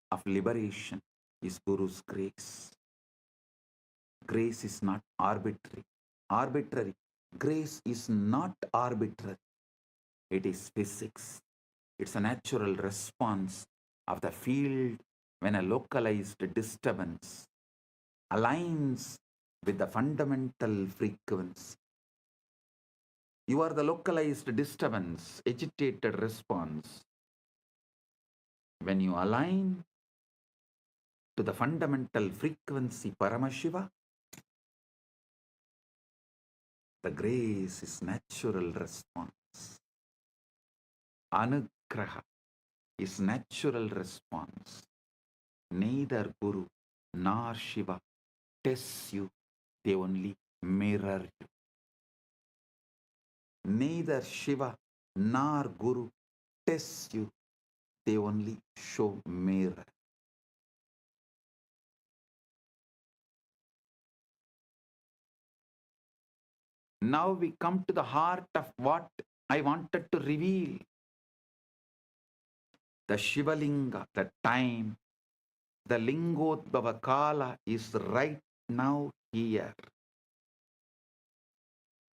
of liberation is Guru's grace. Grace is not arbitrary. Arbitrary. Grace is not arbitrary. It is physics. It's a natural response of the field when a localized disturbance aligns with the fundamental frequency. You are the localized disturbance, agitated response. When you align to the fundamental frequency Paramashiva, the grace is natural response. Anugraha is natural response. Neither Guru nor Shiva tests you, they only mirror you. Neither Shiva nor Guru tests you, they only show mirror. Now we come to the heart of what I wanted to reveal. The Shivalinga, the time, the Lingodbhava Kala is right now here.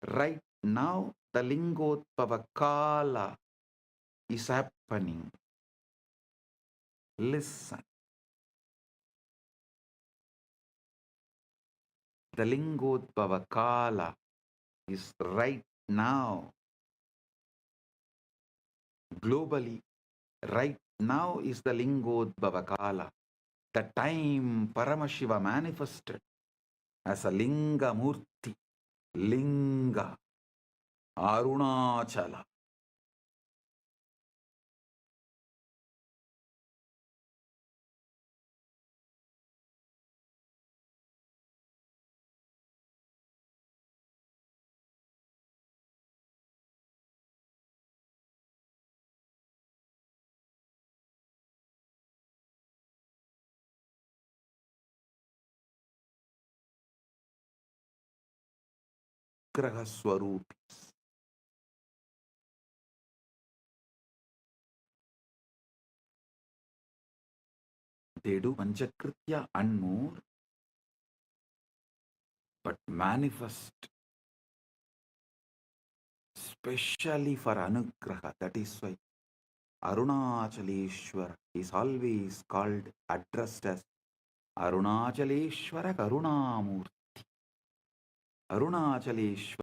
Right now the Lingotpava Kala is happening. Listen. The Lingotpava Kala is right now. Globally, right now is the Lingotpava Kala. The time Paramashiva manifested as a Linga Murti, Linga, Arunachala. Graha Swarupis. They do Panchakritya and more, but manifest specially for Anugraha. That is why Arunachaleshwara is always called, addressed as Arunachaleshwara Karunamurti. Arunachaleshwara.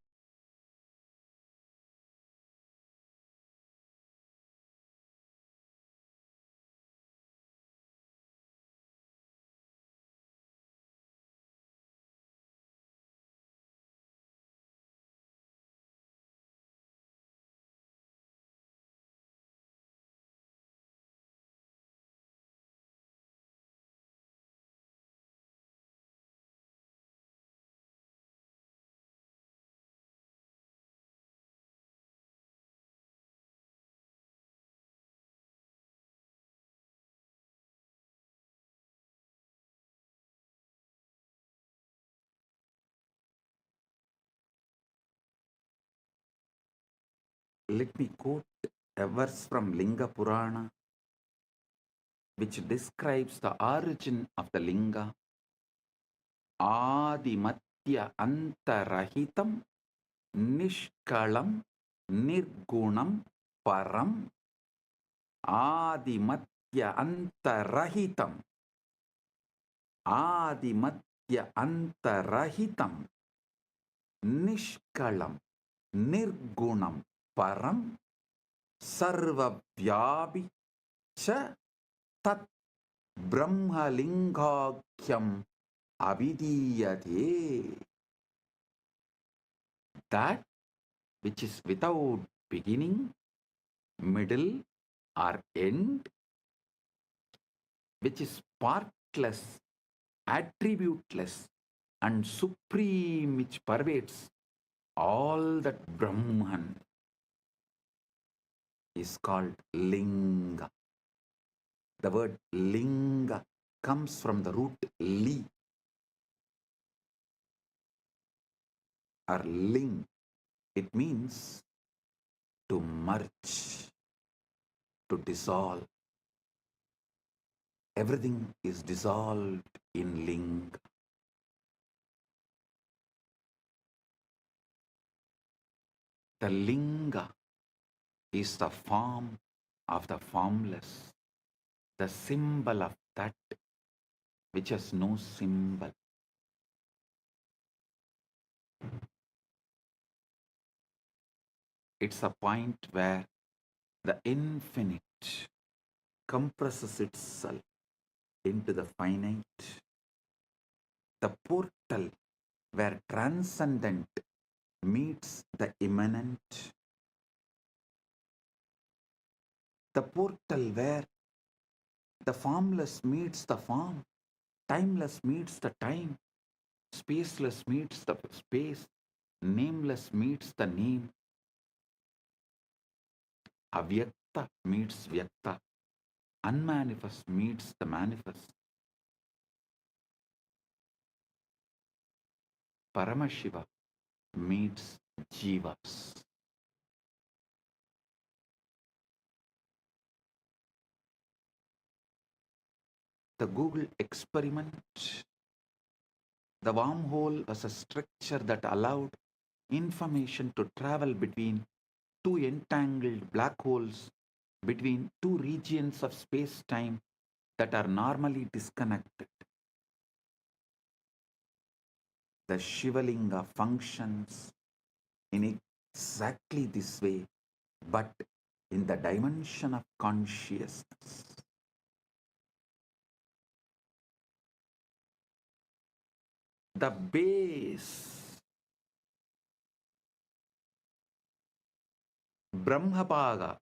Let me quote a verse from Linga Purana which describes the origin of the Linga. Adimatya Antarahitam Nishkalam Nirgunam Param. Adimatya Antarahitam. Adimatya Antarahitam Nishkalam Nirgunam Param Sarvavyapi Cha Tat Brahmalingakyam Avidiyate. That which is without beginning, middle, or end, which is partless, attributeless, and supreme, which pervades all that Brahman, is called Linga. The word Linga comes from the root li or ling. It means to merge, to dissolve. Everything is dissolved in Linga. The Linga is the form of the formless, the symbol of that which has no symbol. It's a point where the infinite compresses itself into the finite, the portal where transcendent meets the immanent, the portal where the formless meets the form, timeless meets the time, spaceless meets the space, nameless meets the name, avyakta meets vyakta, unmanifest meets the manifest. Paramashiva meets jivas. The Google experiment, the wormhole was a structure that allowed information to travel between two entangled black holes, between two regions of space-time that are normally disconnected. The Shivalinga functions in exactly this way, but in the dimension of consciousness. The base, Brahmabhaga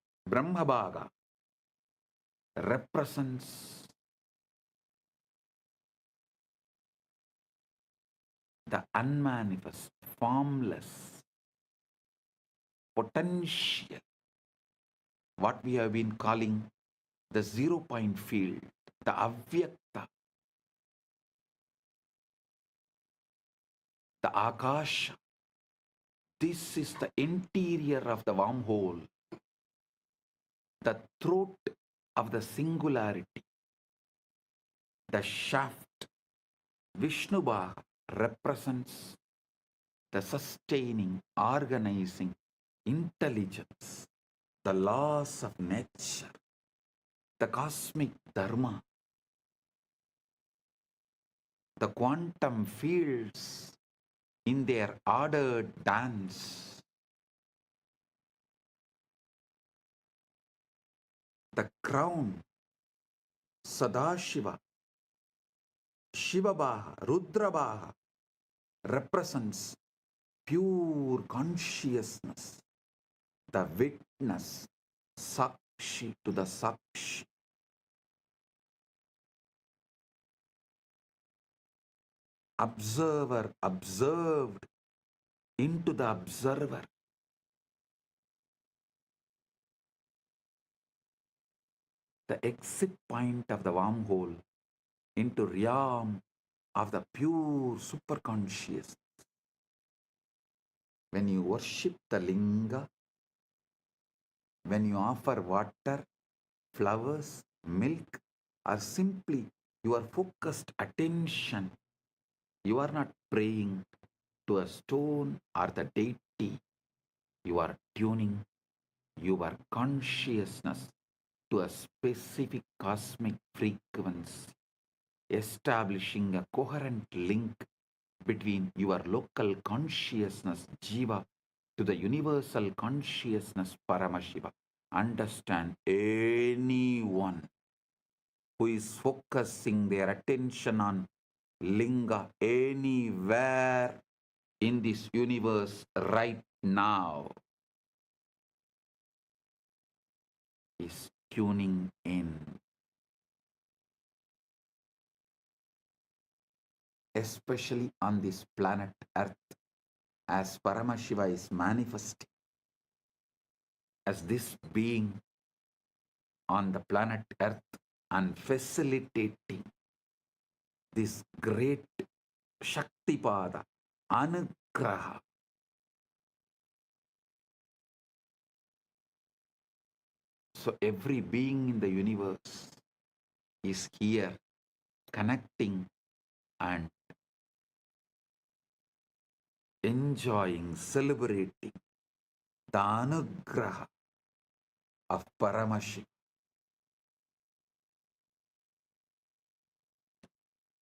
represents the unmanifest, formless potential, what we have been calling the 0 point field, the avyakta, the akasha. This is the interior of the wormhole, the throat of the singularity, the shaft. Vishnubhaga represents the sustaining, organizing intelligence, the laws of nature, the cosmic dharma, the quantum fields in their ordered dance, the crown, Sadashiva, Shivabhaga, Rudrabhaga represents pure consciousness, the witness, Sakshi to the Sakshi. Observer observed into the observer. The exit point of the wormhole into realm of the pure superconscious. When you worship the linga, when you offer water, flowers, milk, or simply your focused attention, you are not praying to a stone or the deity. You are tuning your consciousness to a specific cosmic frequency, establishing a coherent link between your local consciousness, Jiva, to the universal consciousness, Paramashiva. Understand, anyone who is focusing their attention on linga anywhere in this universe right now is tuning in, especially on this planet Earth, as Paramashiva is manifesting as this being on the planet Earth and facilitating this great Shaktipada, Anugraha. So every being in the universe is here connecting and enjoying, celebrating the Anugraha of Paramashiva.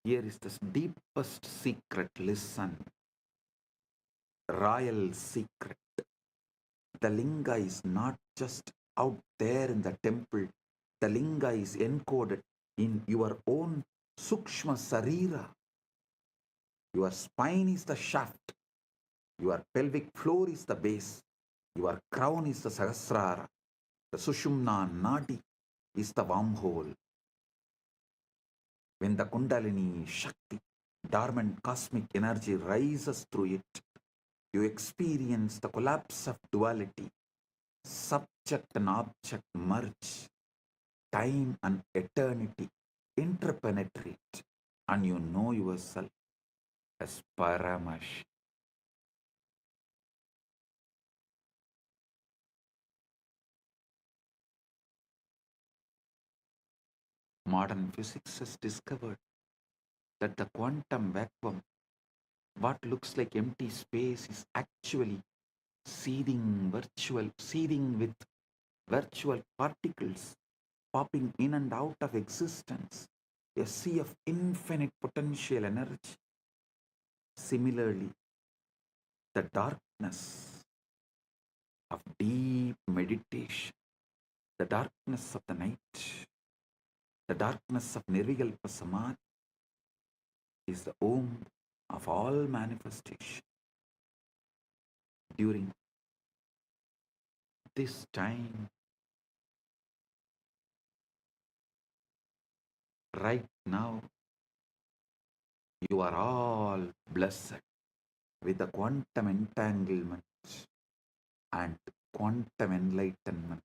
Here is the deepest secret. Listen, royal secret. The linga is not just out there in the temple. The linga is encoded in your own sukshma sarira. Your spine is the shaft. Your pelvic floor is the base. Your crown is the sahasrara. The sushumna nadi is the wormhole. When the kundalini shakti, dormant cosmic energy rises through it, you experience the collapse of duality. Subject and object merge. Time and eternity interpenetrate, and you know yourself as Paramash. Modern physics has discovered that the quantum vacuum What looks like empty space is actually seething with virtual particles popping in and out of existence, a sea of infinite potential energy. Similarly, the darkness of deep meditation, the darkness of the night, the darkness of Nirvikalpa Samadhi is the womb of all manifestation. During this time, right now, you are all blessed with the quantum entanglement and quantum enlightenment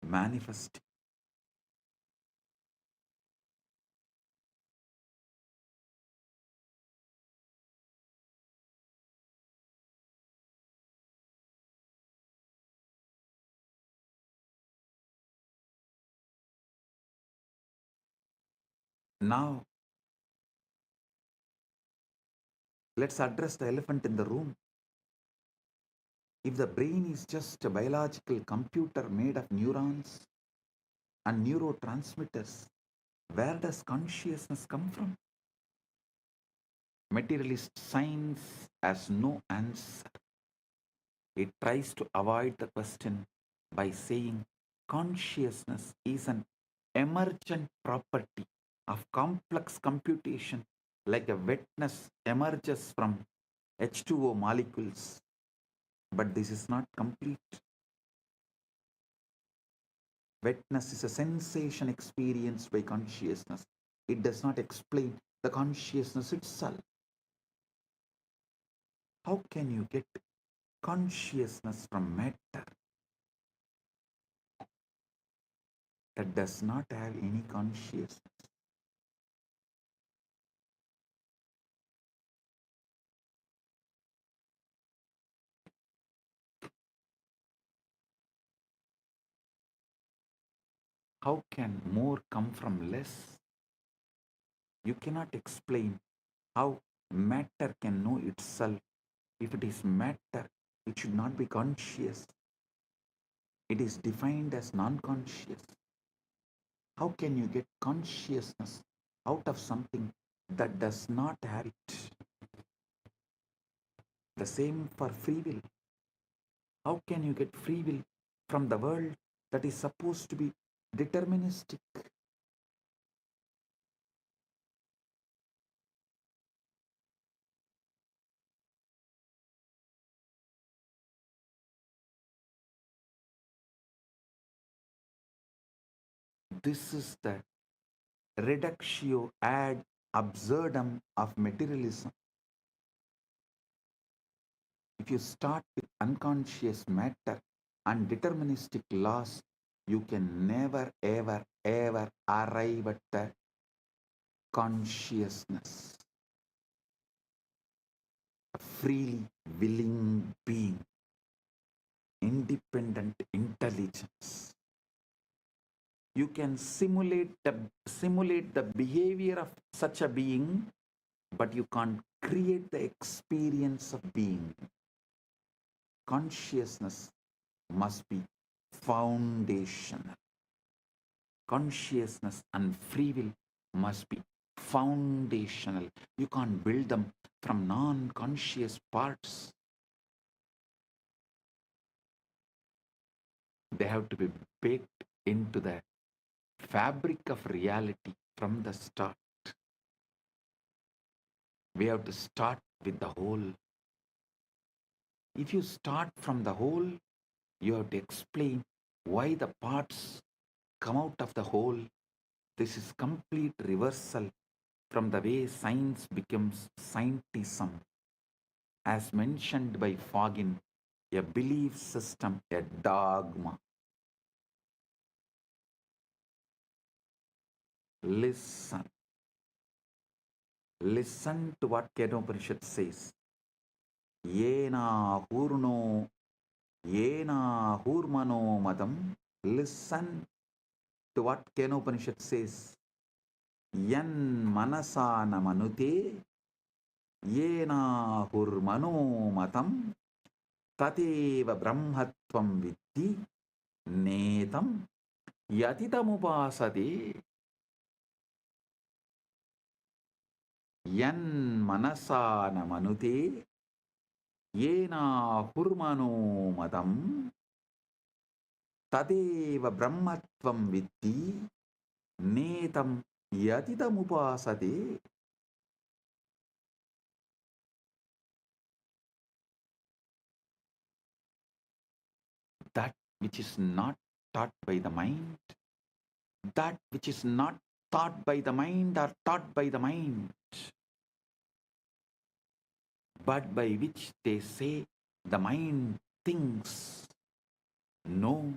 manifesting. Now, let's address the elephant in the room. If the brain is just a biological computer made of neurons and neurotransmitters, where does consciousness come from? Materialist science has no answer. It tries to avoid the question by saying consciousness is an emergent property of complex computation, like a wetness emerges from H2O molecules. But this is not complete. Wetness is a sensation experienced by consciousness. It does not explain the consciousness itself. How can you get consciousness from matter that does not have any consciousness? How can more come from less? You cannot explain how matter can know itself. If it is matter, it should not be conscious. It is defined as non-conscious. How can you get consciousness out of something that does not have it? The same for free will. How can you get free will from the world that is supposed to be deterministic? This is the reductio ad absurdum of materialism. If you start with unconscious matter and deterministic laws, you can never, ever, ever arrive at the consciousness, a freely willing being, independent intelligence. You can simulate the behavior of such a being, but you can't create the experience of being. Consciousness must be foundational. Consciousness and free will must be foundational. You can't build them from non-conscious parts. They have to be baked into the fabric of reality from the start. We have to start with the whole. If you start from the whole, you have to explain why the parts come out of the whole. This is complete reversal from the way science becomes scientism. As mentioned by Fagin, a belief system, a dogma. Listen. Listen to what Kedopanishad says. Yena hurno, yena hurmano madam. Listen to what Kedopanishad says. Yan manasa namanute, Yenahurmanomatam Tateva Brahmatvam Vitti Netam Yatitamupasade Yan Manasana Manute Yenahurmanomatam Tateva Brahmatvam Vitti Netam Yatitamupasade. That which is not taught by the mind, that which is not taught by the mind or taught by the mind, but by which they say the mind thinks, know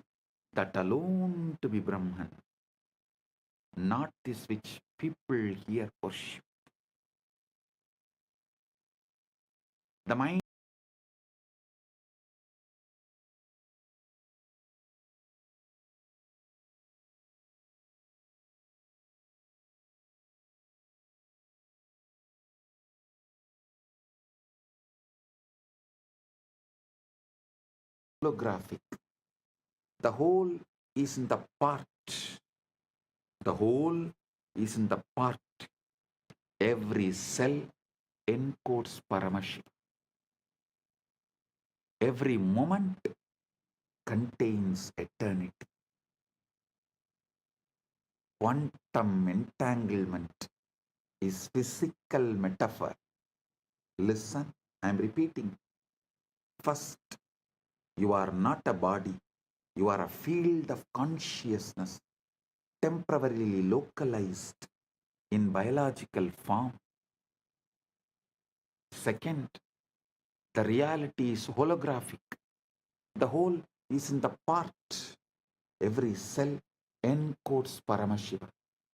that alone to be Brahman, not this which people here worship. The mind holographic. The whole is in the part. The whole is in the part. Every cell encodes Paramashiva. Every moment contains eternity. Quantum entanglement is physical metaphor. Listen, I am repeating. First, you are not a body. You are a field of consciousness, temporarily localized in biological form. Second, the reality is holographic. The whole is in the part. Every cell encodes Paramashiva.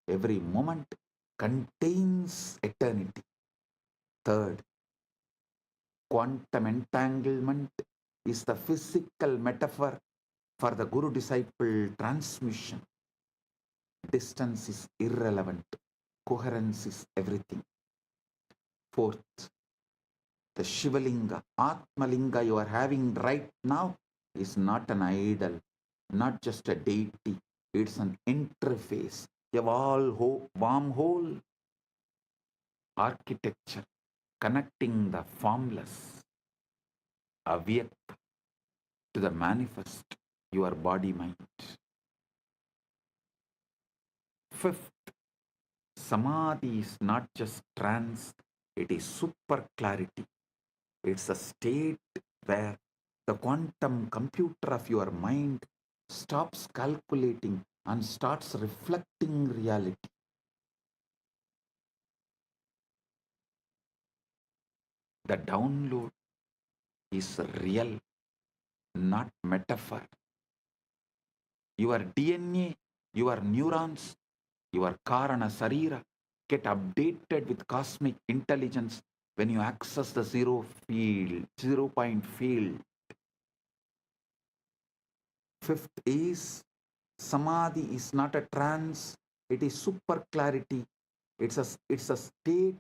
Every moment contains eternity. Third, quantum entanglement is the physical metaphor for the Guru-disciple transmission. Distance is irrelevant. Coherence is everything. Fourth, the Shivalinga, Atmalinga you are having right now is not an idol, not just a deity. It's an interface, a wormhole architecture connecting the formless, avyakta, to the manifest, your body-mind. Fifth, Samadhi is not just trance, it is super clarity. It's a state where the quantum computer of your mind stops calculating and starts reflecting reality. The download is real, not metaphor. Your DNA, your neurons, your Karana Sarira get updated with cosmic intelligence when you access the zero point field. Fifth is Samadhi is not a trance, it is super clarity. It's a state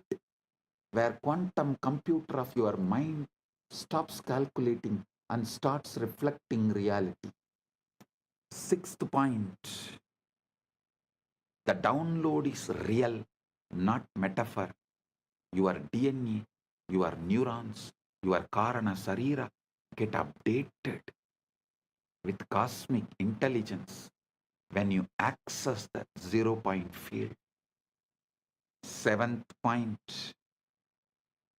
where quantum computer of your mind stops calculating and starts reflecting reality. Sixth point, the download is real, not metaphor. Your DNA, your neurons, your Karana Sarira get updated with cosmic intelligence when you access the 0 point field. Seventh point,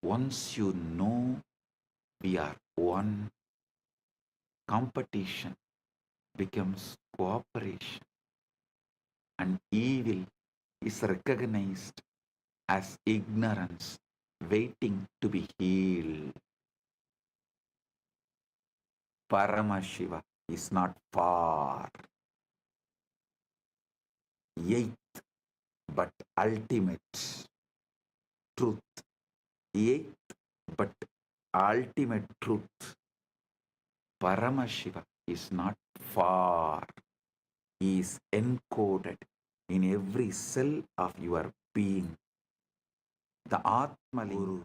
once you know we are one, competition becomes cooperation, and evil is recognized as ignorance waiting to be healed. Paramashiva is not far. Eighth but ultimate truth. Eighth but ultimate truth. Paramashiva is not far. He is encoded in every cell of your being. The Atma Guru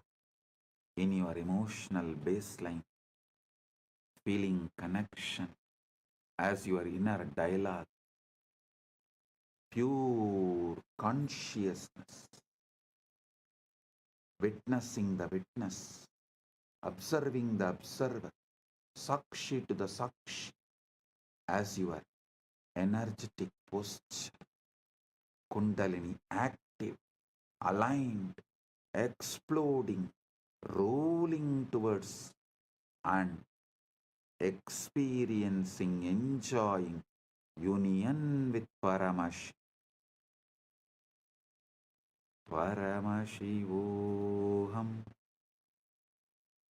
in your emotional baseline, feeling connection as your inner dialogue, pure consciousness, witnessing the witness, observing the observer, Sakshi to the Sakshi, as your energetic posture, Kundalini active, aligned, exploding, rolling towards and experiencing, enjoying union with Paramashiva. Paramashivoham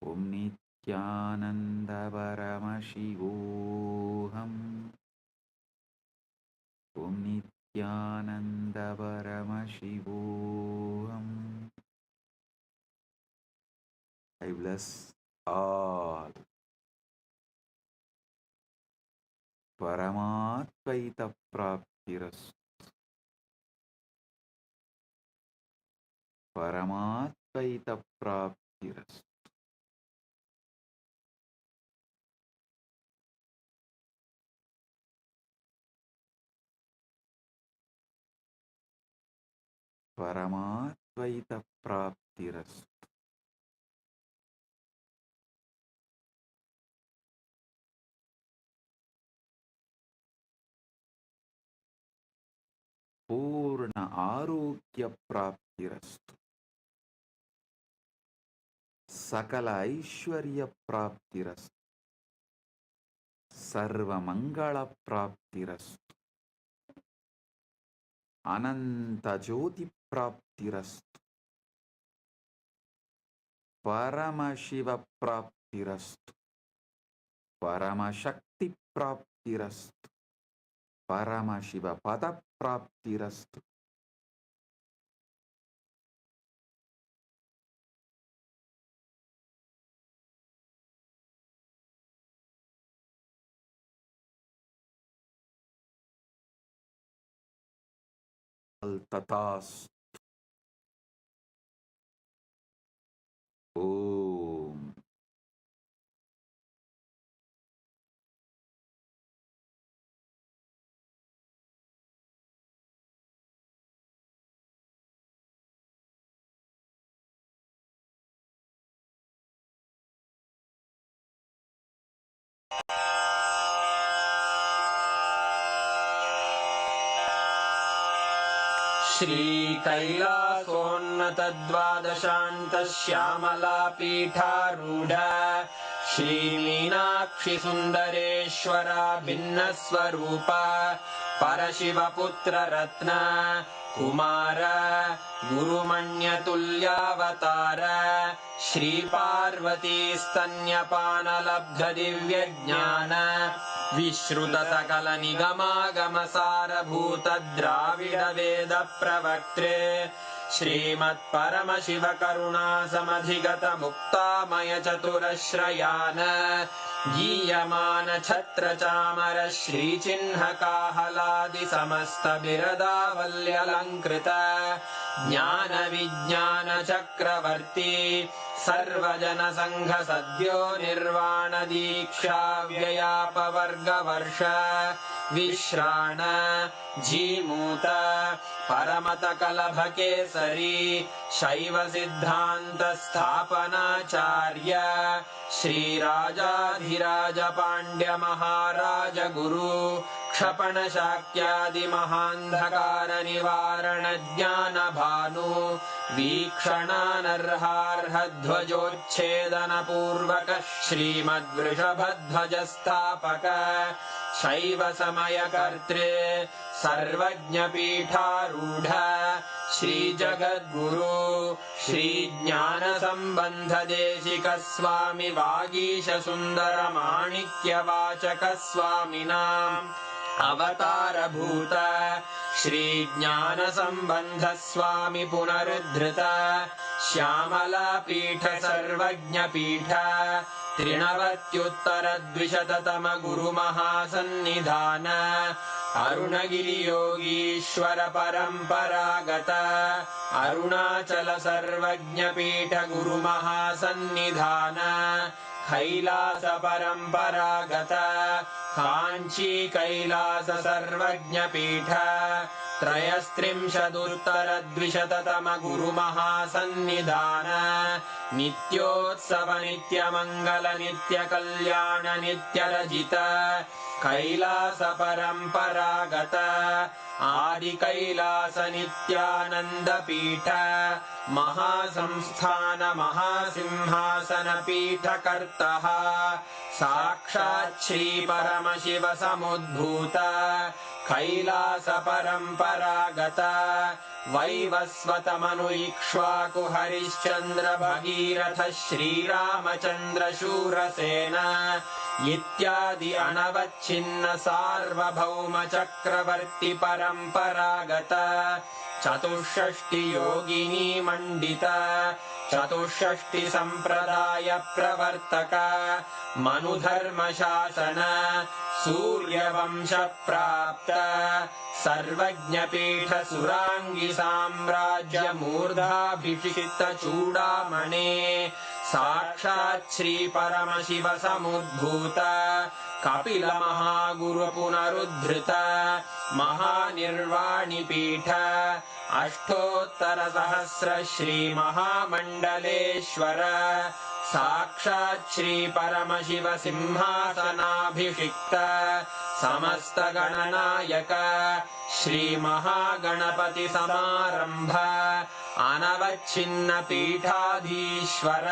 Om Nityananda Paramashivoham Om Nityananda Paramashivoham. I bless all. Paramatvaita Praptiras. Paramatvaita Praptiras. Paramatvaita Praptiras. Purna Arogya Praptirastu. Sakala Aishwarya Praptirastu. Sarva Mangala Praptirastu. Ananta Jyoti Praptirastu. Paramashiva Praptirastu. Paramashakti Praptirastu. Paramashiva Pada Praptirastu. Tatas. Om. Shri कैलासोन्नतद्वादशान्त Shyamala पीठारूढ Shri Meenakshi सुन्दरेश्वरा भिन्नस्वरूप परशिवपुत्र रत्न कुमार गुरुमण्यतुल्यावतार श्री पार्वती स्तन्यपानलब्ध दिव्यज्ञान विश्रुत सकल निगमागम सारभूत द्राविड वेद प्रवक्त्रे श्रीमत् परमशिव करुणा समधिगत मुक्तामय चतुरश्रयान गीयमान छत्र चामर श्री चिन्ह काहलादि समस्त बिरदावल्यलंकृत ज्ञान विज्ञान चक्रवर्ती सर्वजन संघ सद्यो निर्वाण दीक्षा व्ययापवर्ग वर्ष विश्राण जीमूत परमत कलभ केसरी शैव सिद्धांत स्थापनाचार्य श्री राजाधिराज पांड्य महाराज गुरु क्षपण शाक्यादि महांधकार निवारण ज्ञान भानु वीक्षणानर्हार्ह ध्वजोच्छेदन पूर्वक श्रीमद्वृषभध्वज स्थापक शैव समय कर्त्रे सर्वज्ञ पीठारूढ़ श्री जगद्गुरु श्री ज्ञान संबंध देशिक स्वामी वागीश सुंदर माणिक्य वाचक स्वामिनाम् अवतार भूत श्री ज्ञान संबंध स्वामी पुनरुद्धृत श्यामला पीठ सर्वज्ञ पीठ त्रिनवत्युत्तर द्विशततम गुरु महासन्निधान अरुणगिरियोगीश्वर परम्परागत अरुणाचल सर्वज्ञपीठ गुरुमहासन्निधान कैलास परम्परागत काञ्ची कैलास सर्वज्ञपीठ त्रयस्त्रिंशदुत्तरद्विशततम गुरुमहासन्निधान नित्योत्सव नित्यमङ्गल नित्यकल्याण नित्यरजित कैलास परम्परागत आदि कैलास नित्यानंद पीठ महासंस्थान महासिंहासन पीठ कर्तः साक्षात् श्री परमशिव समुद्भूत कैलास परम्परागत वैवस्वत मनु इक्ष्वाकु हरिश्चन्द्र भगीरथ श्रीरामचन्द्र शूरसेन इत्यादि अनवच्छिन्न सार्वभौम चक्रवर्ति परम्परागत चतुष्षष्टि योगिनी मंडित चतुष्षष्टि संप्रदाय प्रवर्तक मनुधर्म शासन सूर्यवंश प्राप्त सर्वज्ञपीठ सुरांगी साम्राज्य मूर्धाभिषिक्त चूडामणे साक्षात् श्री परमशिव समुद्भूत कपिल महागुरु पुनरुद्धृत महानिर्वाणि पीठ अष्टोत्तर सहस्र श्री महामंडलेश्वर साक्षात् श्री परमशिव सिंहासनाभिषिक्त समस्त गणनायक श्री महागणपति समारंभ अनवच्छिन्न पीठाधीश्वर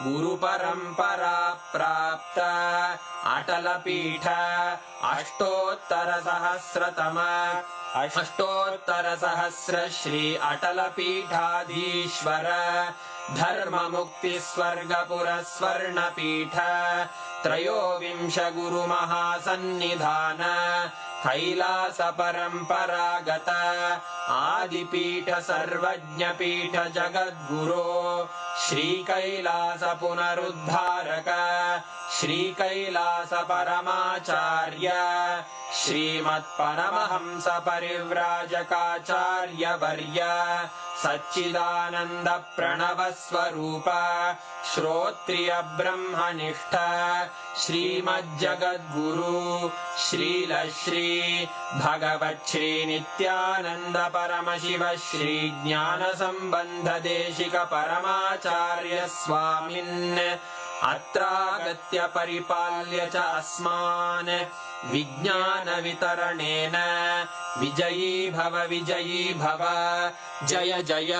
गुरु परंपरा प्राप्त अटल पीठ अष्टोत्तर सहस्र श्री अटल पीठाधीश्वर धर्म मुक्ति स्वर्गपुर स्वर्ण पीठ त्रयोविंश गुरु महासन्निधान कैलास परम्परागत आदिपीठ सर्वज्ञ पीठ जगद्गुरो श्री कैलास पुनरुद्धारक श्री कैलास परमाचार्य श्रीमत्परमहंस परिव्राजकाचार्य वर्य सच्चिदानंद प्रणव स्वरूप श्रोत्रिय ब्रह्मनिष्ठ श्रीमज्जगद्गुरु श्रील श्री भगवत् श्री नित्यानंद परमशिव श्री ज्ञान संबंध देशिक परमाचार्य स्वामिन् अत्रागत्य परिपाल्य च अस्मान् विज्ञान वितरणेन विजयी भव जय जय।